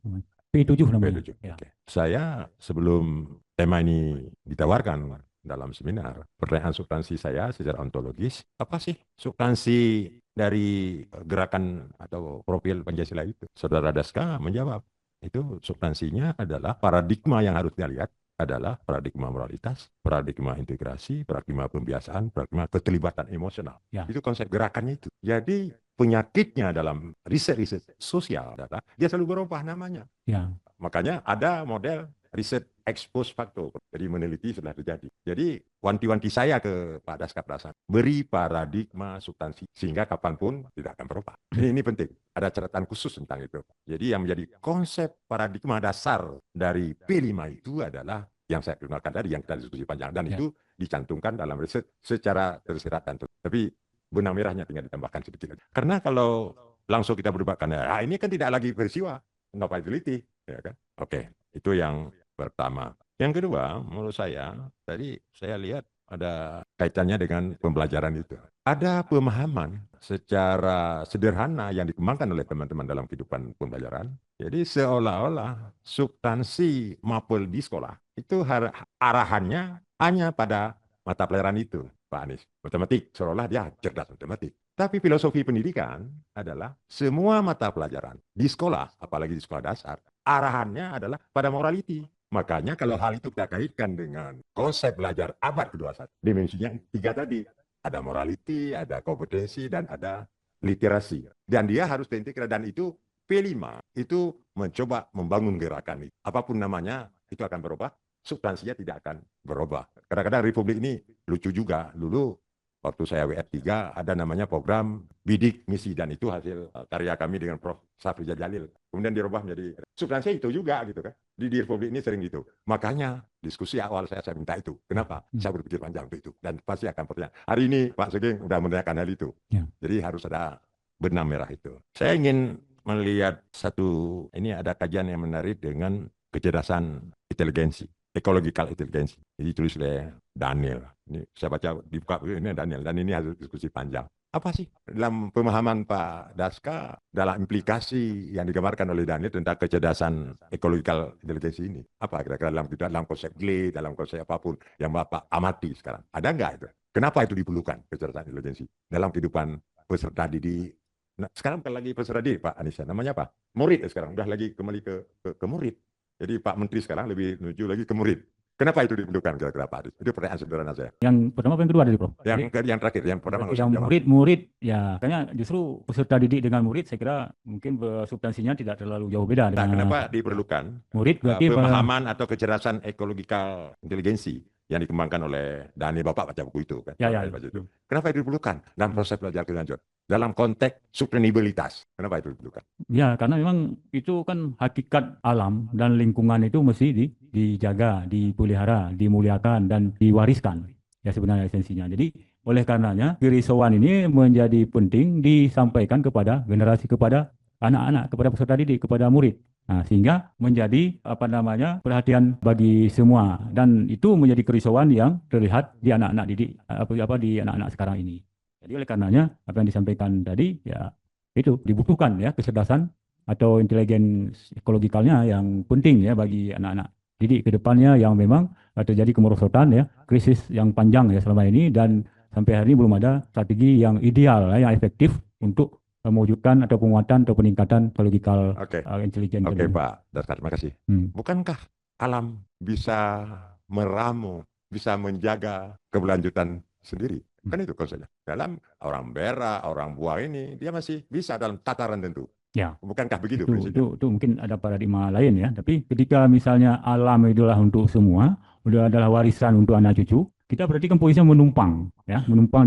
P7 namanya. P7. Ya. Okay. Saya sebelum tema ini ditawarkan dalam seminar, pertanyaan substansi saya secara ontologis, apa sih substansi dari gerakan atau profil Pancasila itu? Saudara Daska menjawab, Itu substansinya adalah paradigma yang harus dilihat adalah paradigma moralitas, paradigma integrasi, paradigma pembiasaan, paradigma keterlibatan emosional. Ya. Itu konsep gerakannya itu. Jadi penyakitnya dalam riset-riset sosial adalah dia selalu berubah namanya. Ya. Makanya ada model riset ex post facto. Jadi meneliti sudah terjadi. Jadi wanti-wanti saya ke Pak Daska Prasad, beri paradigma substansi sehingga kapanpun tidak akan berubah. Ini penting. Ada catatan khusus tentang itu. Jadi yang menjadi konsep paradigma dasar dari P5 itu adalah yang saya kenalkan tadi, yang kita diskusi panjang. Dan itu dicantumkan dalam riset secara tersirat dan tapi benang merahnya tinggal ditambahkan sedikit. Karena kalau langsung kita berdebatkan, ini kan tidak lagi peristiwa, no fidelity, ya kan? Oke, itu yang pertama. Yang kedua, menurut saya, tadi saya lihat ada kaitannya dengan pembelajaran itu. Ada pemahaman secara sederhana yang dikembangkan oleh teman-teman dalam kehidupan pembelajaran. Jadi seolah-olah substansi mapel di sekolah itu arahannya hanya pada mata pelajaran itu, Pak Anies. Matematik, seolah dia cerdas matematik. Tapi filosofi pendidikan adalah semua mata pelajaran di sekolah, apalagi di sekolah dasar, arahannya adalah pada morality. Makanya kalau hal itu kita kaitkan dengan konsep belajar abad ke-21, dimensinya 3 tadi. Ada morality, ada kompetensi, dan ada literasi. Dan dia harus terintegrasi, dan itu P5 itu mencoba membangun gerakan itu. Apapun namanya, itu akan berubah, substansinya tidak akan berubah. Kadang-kadang Republik ini lucu juga. Dulu waktu saya WF3 ada namanya program bidik misi, dan itu hasil karya kami dengan Prof. Safrizal Jalil. Kemudian dirubah menjadi substansi itu juga gitu kan. Di Republik ini sering gitu. Makanya diskusi awal saya minta itu. Kenapa? Saya berpikir panjang untuk itu dan pasti akan pertanyaan. Hari ini Pak Sugeng sudah menanyakan hal itu. Jadi harus ada benang merah itu. Saya ingin melihat ini ada kajian yang menarik dengan kecerdasan inteligensi. Ecological intelligence. Jadi tulis oleh Daniel. Ini saya baca dibuka ini Daniel, dan ini hasil diskusi panjang. Apa sih dalam pemahaman Pak Daska dalam implikasi yang digambarkan oleh Daniel tentang kecerdasan ecological intelligence ini? Apa kira-kira dalam konsep GLE, dalam konsep apapun yang Bapak amati sekarang? Ada nggak itu? Kenapa itu diperlukan kecerdasan intelijensi dalam kehidupan peserta didik? Nah, sekarang bukan lagi peserta didik Pak Anies, namanya apa? Murid sekarang udah lagi kembali ke murid. Jadi Pak Menteri sekarang lebih menuju lagi ke murid. Kenapa itu diperlukan kira-kira Pak Anies? Itu pertanyaan sederhana saya. Yang pertama, yang kedua dari Prof? Yang terakhir, yang pertama. Yang murid, ya kayaknya justru peserta didik dengan murid saya kira mungkin substansinya tidak terlalu jauh beda. Nah, kenapa diperlukan murid berarti pemahaman atau kecerdasan ecological inteligensi yang dikembangkan oleh Dani, Bapak baca buku itu kan? Itu. Kenapa itu diperlukan dalam proses belajar kelanjut? Dalam konteks sustainabilitas, kenapa itu diperlukan? Ya, karena memang itu kan hakikat alam dan lingkungan itu mesti dijaga, dipelihara, dimuliakan, dan diwariskan. Ya sebenarnya esensinya. Jadi oleh karenanya kerisauan ini menjadi penting disampaikan kepada generasi, kepada anak-anak, kepada peserta didik, kepada murid. Nah, sehingga menjadi perhatian bagi semua, dan itu menjadi kerisauan yang terlihat di anak-anak didik di anak-anak sekarang ini. Jadi oleh karenanya apa yang disampaikan tadi ya itu dibutuhkan ya kecerdasan atau intelijen ekologikalnya yang penting ya bagi anak-anak didik ke depannya yang memang terjadi kemerosotan ya, krisis yang panjang ya selama ini, dan sampai hari ini belum ada strategi yang ideal ya, yang efektif untuk mewujudkan atau penguatan atau peningkatan ekologikal intelijen. Oke Pak Daska, terima kasih. Bukankah alam bisa meramu, bisa menjaga keberlanjutan sendiri? Kan itu konsepnya. Dalam orang berak, orang buah ini, dia masih bisa dalam tataran tentu. Ya. Bukankah begitu? Itu mungkin ada paradigma lain ya. Tapi ketika misalnya alam itulah untuk semua, udah adalah warisan untuk anak cucu, kita berarti kan posisinya menumpang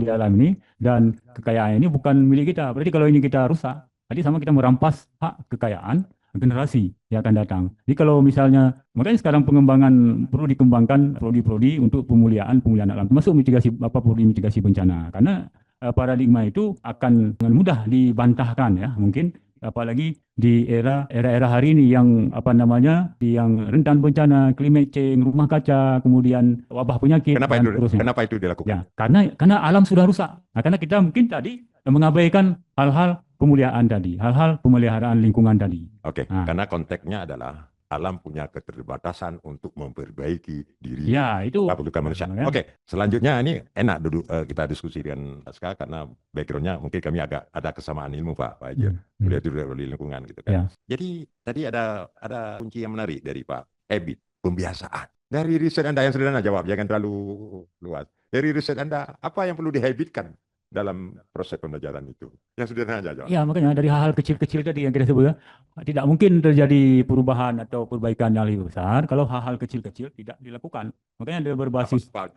di alam ini, dan kekayaan ini bukan milik kita. Berarti kalau ini kita rusak, tadi sama kita merampas hak kekayaan generasi yang akan datang. Jadi kalau misalnya, makanya sekarang pengembangan perlu dikembangkan prodi-prodi untuk pemuliaan alam, termasuk mitigasi bencana. Karena paradigma itu akan dengan mudah dibantahkan ya, mungkin apalagi di era hari ini yang yang rentan bencana, climate change, rumah kaca, kemudian wabah penyakit. Kenapa itu dilakukan? Ya, karena alam sudah rusak. Nah, karena kita mungkin tadi mengabaikan hal-hal pemuliaan tadi, hal-hal pemeliharaan lingkungan tadi. Oke, karena konteksnya adalah alam punya keterbatasan untuk memperbaiki diri. Ya, itu Kebutuhan manusia. ya. Oke, selanjutnya ini enak duduk kita diskusi dengan Aska karena backgroundnya mungkin kami agak ada kesamaan ilmu Pak Ejir. Beliau itu dari lingkungan gitu kan. Ya. Jadi tadi ada kunci yang menarik dari Pak, habit, pembiasaan. Dari riset Anda yang sederhana jawab, jangan terlalu luas. Dari riset Anda, apa yang perlu dihabitkan dalam proses pembelajaran itu? Yang sederhana aja jawab. Ya, makanya dari hal-hal kecil-kecil tadi yang kita sebut, tidak mungkin terjadi perubahan atau perbaikan yang lebih besar kalau hal-hal kecil-kecil tidak dilakukan. Makanya ada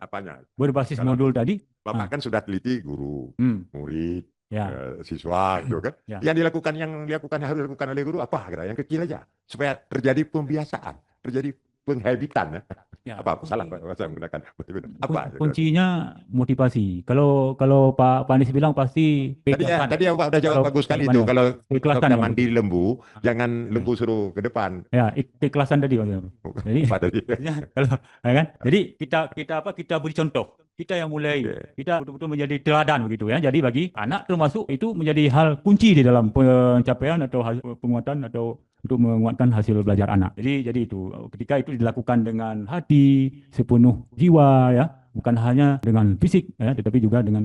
Apanya? berbasis Kalau modul tadi. Bapak kan sudah teliti guru, murid, Ya. siswa gitu kan. Ya. Yang harus dilakukan oleh guru apa? Yang kecil aja supaya terjadi pembiasaan, terjadi penghabitan. Ya. Apa salah saya menggunakan apa? Kuncinya motivasi. Kalau Pak Panis bilang pasti Tadi yang Pak udah jawab bagus sekali itu. Kalau kita mandi lembu, jangan lembu suruh ke depan. Ya, keikhlasan tadi. Jadi kalau ya kan? Jadi kita beri contoh. Kita yang mulai, kita betul-betul menjadi teladan begitu ya. Jadi bagi anak termasuk itu menjadi hal kunci di dalam pencapaian atau penguatan atau untuk menguatkan hasil belajar anak. Jadi itu ketika itu dilakukan dengan hati, sepenuh jiwa ya, bukan hanya dengan fisik ya, tetapi juga dengan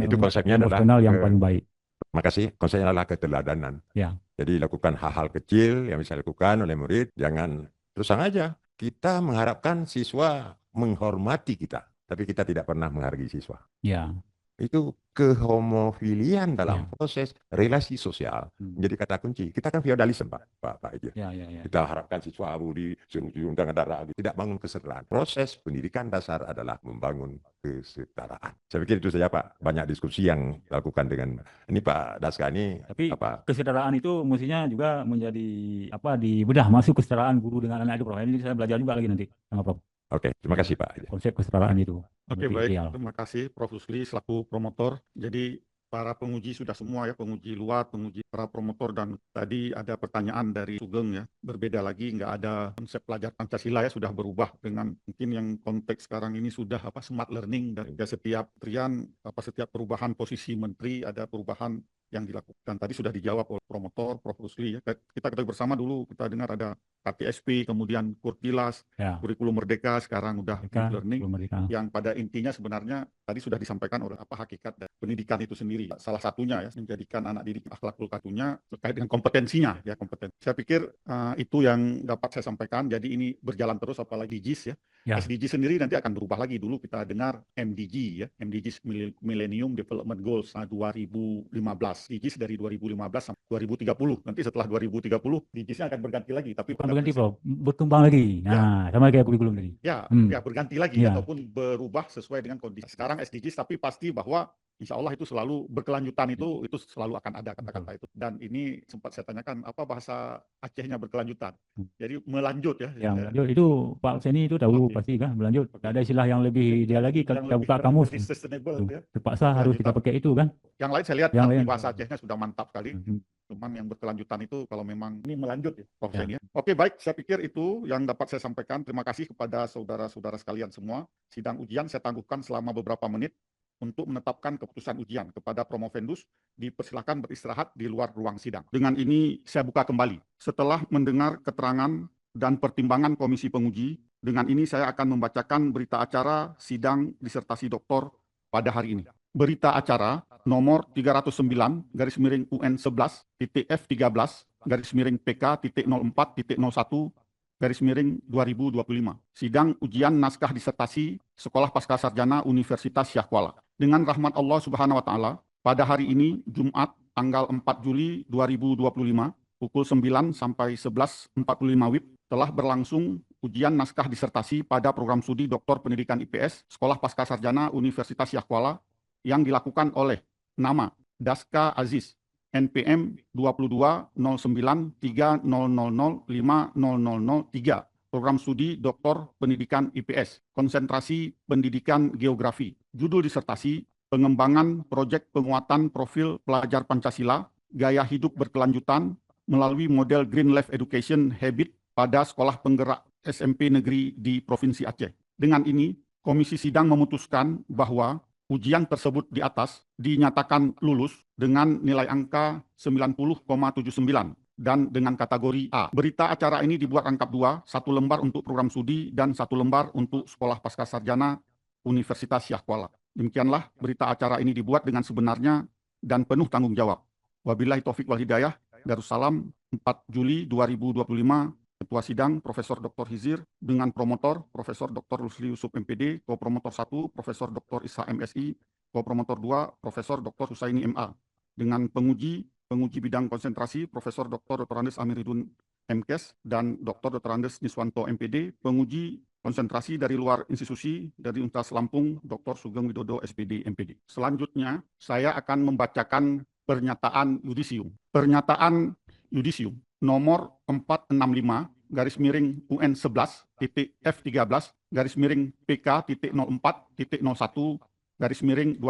itu konsepnya emosional yang paling baik. Makasih, konsepnya adalah keteladanan. Ya. Jadi lakukan hal-hal kecil yang bisa dilakukan oleh murid, jangan terus aja. Kita mengharapkan siswa menghormati kita, tapi kita tidak pernah menghargai siswa. Ya. Itu kehomofilian dalam proses relasi sosial menjadi kata kunci. Kita kan feodalisme Pak Ejir. Ya. Kita harapkan siswa disuruh diundang darah, tidak bangun kesetaraan. Proses pendidikan dasar adalah membangun kesetaraan. Saya pikir itu saja Pak. Banyak diskusi yang dilakukan dengan ini Pak Daska ini. Tapi kesetaraan itu mestinya juga menjadi dibedah masuk kesetaraan guru dengan anak itu Prof. Ini saya belajar juga lagi nanti sama Prof. Oke, terima kasih Pak. Konsep kesetaraan itu. Oke, baik. Terima kasih Prof. Rusli selaku promotor. Jadi para penguji sudah semua ya, penguji luar, penguji para promotor, dan tadi ada pertanyaan dari Sugeng ya, berbeda lagi, nggak ada konsep pelajar Pancasila ya, sudah berubah dengan mungkin yang konteks sekarang ini sudah smart learning, dan setiap setiap perubahan posisi menteri ada perubahan yang dilakukan. Tadi sudah dijawab oleh promotor Prof. Rusli ya. Kita ketahui bersama dulu kita dengar ada KTSP, kemudian Kurkilas, kurikulum merdeka, sekarang udah deep learning, yang pada intinya sebenarnya tadi sudah disampaikan oleh hakikat dari pendidikan itu sendiri. Salah satunya ya, menjadikan anak didik akhlakul karunia terkait dengan kompetensinya ya, kompetensi. Saya pikir itu yang dapat saya sampaikan. Jadi ini berjalan terus, apalagi DGs ya. SDG sendiri nanti akan berubah lagi. Dulu kita dengar MDG ya, MDGs Millennium Development Goals 2015. DGs dari 2015 sampai 2030. Nanti setelah 2030 DGs-nya akan berganti lagi, tapi berganti Prof, berkembang lagi. Nah, sama kayak kurikulum tadi. Ya, berganti lagi ataupun berubah sesuai dengan kondisi. Sekarang SDGs, tapi pasti bahwa insya Allah itu selalu berkelanjutan, itu selalu akan ada kata-kata itu. Dan ini sempat saya tanyakan, apa bahasa Acehnya berkelanjutan? Jadi melanjut ya. Yang melanjut itu Pak Seni itu tahu pasti kan, melanjut. Tidak ada istilah yang lebih ideal lagi kalau kita buka kamus. Terpaksa harus kita pakai itu kan. Yang lain saya lihat bahasa Acehnya sudah mantap kali. Cuman yang berkelanjutan itu kalau memang ini melanjut ya, Prof. Seni ya. Oke, baik, saya pikir itu yang dapat saya sampaikan. Terima kasih kepada saudara-saudara sekalian semua. Sidang ujian saya tangguhkan selama beberapa menit untuk menetapkan keputusan ujian. Kepada Promovendus, dipersilakan beristirahat di luar ruang sidang. Dengan ini saya buka kembali. Setelah mendengar keterangan dan pertimbangan komisi penguji, dengan ini saya akan membacakan berita acara sidang disertasi doktor pada hari ini. Berita acara nomor 309-UN11-PK.04.01/2025. Sidang ujian naskah disertasi Sekolah Pascasarjana Universitas Syah Kuala. Dengan rahmat Allah Subhanahu wa taala, pada hari ini Jumat tanggal 4 Juli 2025 pukul 9 sampai 11.45 WIB telah berlangsung ujian naskah disertasi pada program studi Doktor Pendidikan IPS Sekolah Pascasarjana Universitas Syah Kuala yang dilakukan oleh nama Daska Aziz, NPM 22093000500003, program studi Doktor Pendidikan IPS, konsentrasi pendidikan geografi. Judul disertasi, pengembangan proyek penguatan profil pelajar Pancasila, gaya hidup berkelanjutan melalui model Green Life Education Habit pada sekolah penggerak SMP negeri di Provinsi Aceh. Dengan ini, Komisi Sidang memutuskan bahwa ujian tersebut di atas dinyatakan lulus dengan nilai angka 90,79 dan dengan kategori A. Berita acara ini dibuat rangkap 2, 1 lembar untuk program studi dan 1 lembar untuk Sekolah Pascasarjana Universitas Syah Kuala. Demikianlah berita acara ini dibuat dengan sebenarnya dan penuh tanggung jawab. Wabillahi taufik wal hidayah. Darussalam 4 Juli 2025. Ketua Sidang Profesor Dr. Hizir dengan promotor Profesor Dr. Rusli Yusuf MPD, ko-promotor 1 Profesor Dr. Isa MSI, ko-promotor 2 Profesor Dr. Husaini MA. Dengan penguji bidang konsentrasi Profesor Dr. Andes Amiridun MKes dan Dr. Andes Niswanto MPD, penguji konsentrasi dari luar institusi dari Universitas Lampung Dr. Sugeng Widodo SPD MPD. Selanjutnya saya akan membacakan pernyataan yudisium. Pernyataan yudisium nomor 465-11-PK.13-PK.04.01-2025.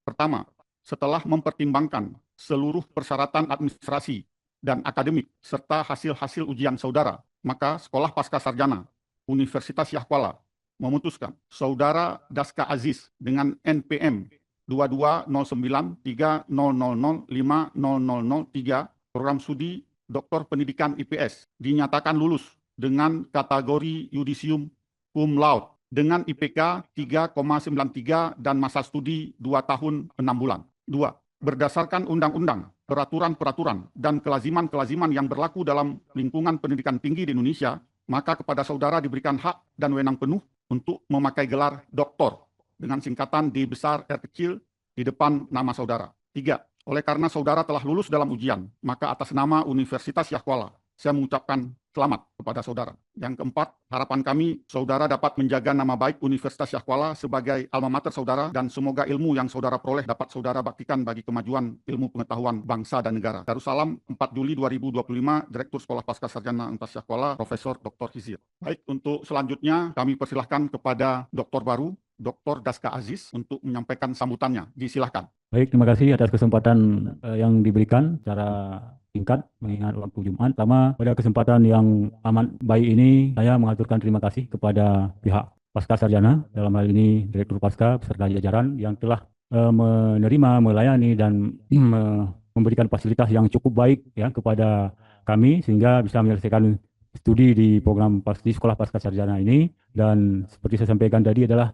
Pertama, setelah mempertimbangkan seluruh persyaratan administrasi dan akademik serta hasil-hasil ujian saudara, maka Sekolah Pascasarjana Universitas Syah Kuala memutuskan Saudara Daska Aziz dengan NPM 22093000500003 program studi Doktor Pendidikan IPS dinyatakan lulus dengan kategori yudisium cum laude dengan IPK 3,93 dan masa studi 2 tahun 6 bulan. 2. Berdasarkan undang-undang, peraturan-peraturan, dan kelaziman-kelaziman yang berlaku dalam lingkungan pendidikan tinggi di Indonesia, maka kepada saudara diberikan hak dan wewenang penuh untuk memakai gelar doktor dengan singkatan D besar R kecil di depan nama saudara. 3. Oleh karena saudara telah lulus dalam ujian, maka atas nama Universitas Syah Kuala, saya mengucapkan selamat kepada saudara. Yang keempat, harapan kami saudara dapat menjaga nama baik Universitas Syah Kuala sebagai alma mater saudara dan semoga ilmu yang saudara peroleh dapat saudara baktikan bagi kemajuan ilmu pengetahuan bangsa dan negara. Darussalam 4 Juli 2025, Direktur Sekolah Pascasarjana Universitas Syah Kuala, Profesor Dr. Hizir. Baik, untuk selanjutnya kami persilahkan kepada doktor baru, Dr. Daska Aziz untuk menyampaikan sambutannya. Disilahkan. Baik, terima kasih atas kesempatan yang diberikan secara singkat mengingat waktu Jumat. Pertama, pada kesempatan yang amat baik ini, saya mengaturkan terima kasih kepada pihak Pascasarjana, dalam hal ini Direktur Pasca beserta jajaran yang telah menerima, melayani, dan memberikan fasilitas yang cukup baik ya kepada kami sehingga bisa menyelesaikan studi di program di Sekolah Pascasarjana ini. Dan seperti saya sampaikan tadi adalah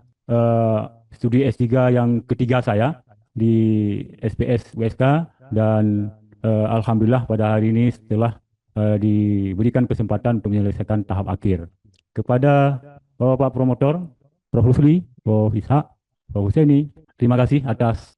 studi S3 yang ketiga saya di SPS WSK dan alhamdulillah pada hari ini setelah diberikan kesempatan untuk menyelesaikan tahap akhir. Kepada Bapak Promotor, Prof. Rusli, Prof. Isa, Prof. Husaini, terima kasih atas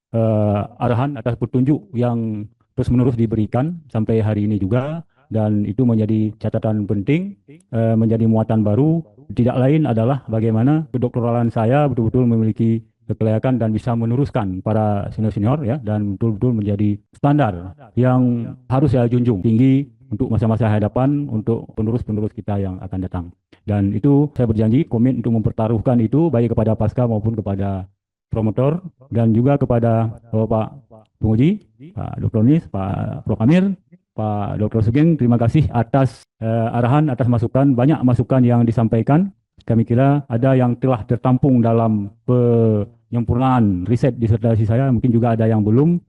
arahan, atas petunjuk yang terus-menerus diberikan sampai hari ini juga, dan itu menjadi catatan penting, menjadi muatan baru. Tidak lain adalah bagaimana kedoktoralan saya betul-betul memiliki kelayakan dan bisa meneruskan para senior-senior ya, dan betul-betul menjadi standar yang harus saya junjung tinggi untuk masa-masa hadapan untuk penerus-penerus kita yang akan datang. Dan itu saya berjanji komit untuk mempertaruhkan itu baik kepada Pasca maupun kepada promotor dan juga kepada Bapak penguji, Pak Dr. Nis, Pak Prof. Amir, Pak Dr. Sugeng. Terima kasih atas arahan, atas masukan, banyak masukan yang disampaikan. Kami kira ada yang telah tertampung dalam penyempurnaan riset disertasi saya, mungkin juga ada yang belum.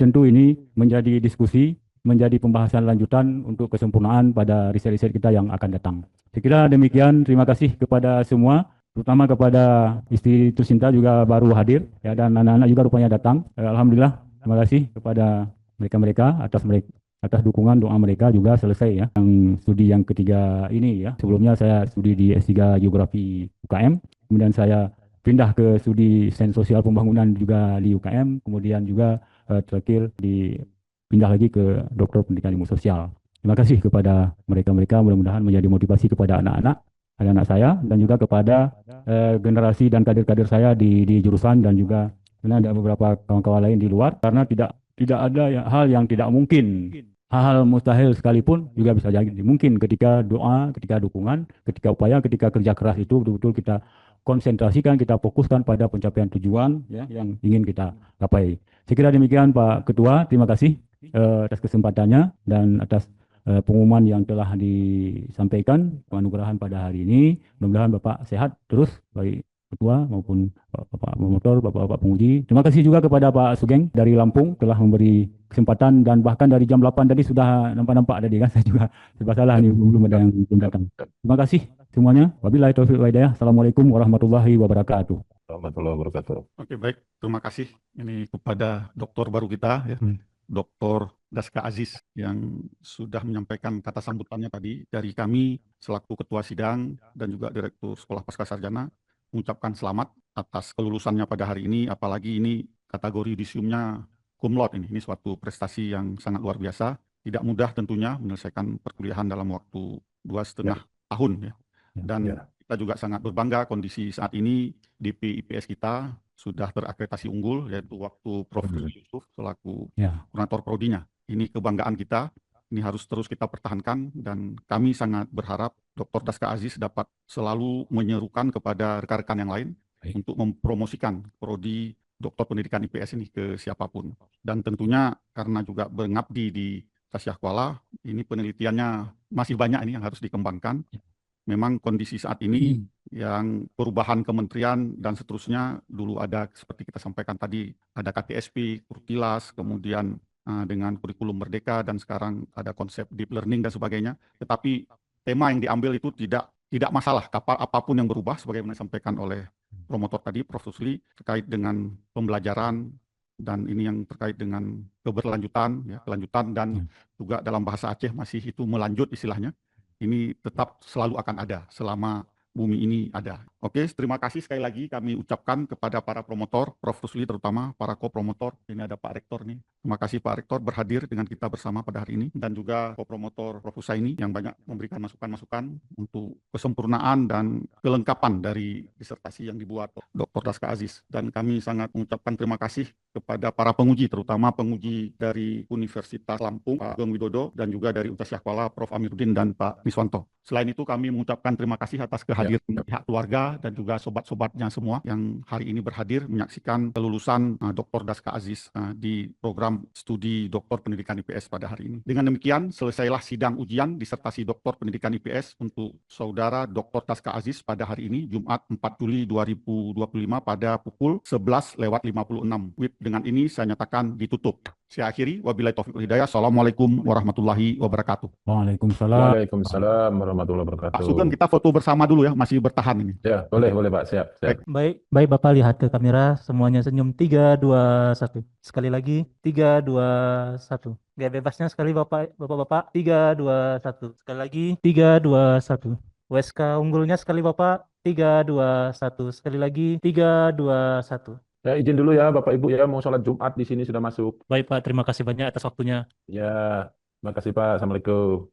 Tentu ini menjadi diskusi, menjadi pembahasan lanjutan untuk kesempurnaan pada riset-riset kita yang akan datang. Saya kira demikian, terima kasih kepada semua, terutama kepada istri tercinta juga baru hadir, ya, dan anak-anak juga rupanya datang. Alhamdulillah, terima kasih kepada mereka-mereka atas dukungan doa mereka juga selesai ya yang studi yang ketiga ini ya. Sebelumnya saya studi di S3 Geografi UKM, kemudian saya pindah ke studi Sains Sosial Pembangunan juga di UKM, kemudian juga terakhir pindah lagi ke Doktor Pendidikan Ilmu Sosial. Terima kasih kepada mereka-mereka, mudah-mudahan menjadi motivasi kepada anak-anak saya dan juga kepada generasi dan kader-kader saya di jurusan, dan juga ada beberapa kawan-kawan lain di luar, karena tidak ada hal yang tidak mungkin. Hal-hal mustahil sekalipun juga bisa jadi mungkin ketika doa, ketika dukungan, ketika upaya, ketika kerja keras itu betul-betul kita konsentrasikan, kita fokuskan pada pencapaian tujuan ya, yang ingin kita capai. Saya kira demikian Pak Ketua, terima kasih atas kesempatannya dan atas pengumuman yang telah disampaikan, penganugerahan pada hari ini. Mudah-mudahan Bapak sehat terus, baik Ketua maupun Bapak Promotor, Bapak penguji. Terima kasih juga kepada Pak Sugeng dari Lampung telah memberi kesempatan dan bahkan dari jam 8 tadi sudah nampak tadi kan saya juga serba salah nih belum ada yang belum datang. Terima kasih semuanya. Wabillahi taufiq wal hidayah. Assalamualaikum warahmatullahi wabarakatuh. Warahmatullahi wabarakatuh. Oke, baik. Terima kasih ini kepada dokter baru kita, ya, Dr. Daska Aziz, yang sudah menyampaikan kata sambutannya tadi. Dari kami selaku Ketua Sidang dan juga Direktur Sekolah Pascasarjana mengucapkan selamat atas kelulusannya pada hari ini, apalagi ini kategori yudisiumnya cum laude ini. Ini suatu prestasi yang sangat luar biasa. Tidak mudah tentunya menyelesaikan perkuliahan dalam waktu 2,5 tahun, ya. Dan kita juga sangat berbangga kondisi saat ini DP IPS kita sudah terakreditasi unggul, yaitu waktu Prof. Yusuf selaku koordinator prodinya. Ini kebanggaan kita, ini harus terus kita pertahankan, dan kami sangat berharap Dr. Daska Aziz dapat selalu menyerukan kepada rekan-rekan yang lain untuk mempromosikan prodi doktor pendidikan IPS ini ke siapapun. Dan tentunya karena juga mengabdi di Tasyah Kuala, ini penelitiannya masih banyak ini yang harus dikembangkan. Memang kondisi saat ini yang perubahan kementerian dan seterusnya, dulu ada seperti kita sampaikan tadi, ada KTSP, Kurtilas, kemudian dengan kurikulum merdeka, dan sekarang ada konsep deep learning dan sebagainya. Tetapi tema yang diambil itu tidak masalah, apapun yang berubah, sebagaimana disampaikan oleh promotor tadi, Prof. Rusli, terkait dengan pembelajaran, dan ini yang terkait dengan keberlanjutan, ya, kelanjutan, dan juga dalam bahasa Aceh masih itu melanjut istilahnya. Ini tetap selalu akan ada selama bumi ini ada. Oke, terima kasih sekali lagi kami ucapkan kepada para promotor, Prof. Rusli terutama, para co-promotor. Ini ada Pak Rektor nih. Terima kasih Pak Rektor berhadir dengan kita bersama pada hari ini. Dan juga co-promotor Prof. Husaini yang banyak memberikan masukan-masukan untuk kesempurnaan dan kelengkapan dari disertasi yang dibuat Dr. Daska Aziz. Dan kami sangat mengucapkan terima kasih kepada para penguji, terutama penguji dari Universitas Lampung, Pak Gong Widodo, dan juga dari Tasyah Kuala, Prof. Amiruddin dan Pak Niswanto. Selain itu kami mengucapkan terima kasih atas kehadiran pihak keluarga dan juga sobat-sobatnya semua yang hari ini berhadir menyaksikan kelulusan Dr. Daska Aziz di program studi Doktor Pendidikan IPS pada hari ini. Dengan demikian, selesailah sidang ujian disertasi Doktor Pendidikan IPS untuk Saudara Dr. Daska Aziz pada hari ini, Jumat 4 Juli 2025 pada pukul 11:56. Dengan ini saya nyatakan ditutup. Saya akhiri, wabillahi taufiq wal hidayah. Assalamualaikum warahmatullahi wabarakatuh. Waalaikumsalam. Waalaikumsalam warahmatullahi wabarakatuh. Pak Sugeng, kita foto bersama dulu ya, masih bertahan ini. Ya, boleh Pak, siap. Baik Bapak, lihat ke kamera, semuanya senyum. 3, 2, 1. Sekali lagi, 3, 2, 1. Gaya bebasnya sekali Bapak-Bapak. 3, 2, 1. Sekali lagi, 3, 2, 1. WSK unggulnya sekali Bapak. 3, 2, 1. Sekali lagi, 3, 2, 1. Ya, izin dulu ya Bapak Ibu ya, mau sholat Jumat di sini sudah masuk. Baik Pak, terima kasih banyak atas waktunya. Ya, terima kasih Pak. Assalamualaikum.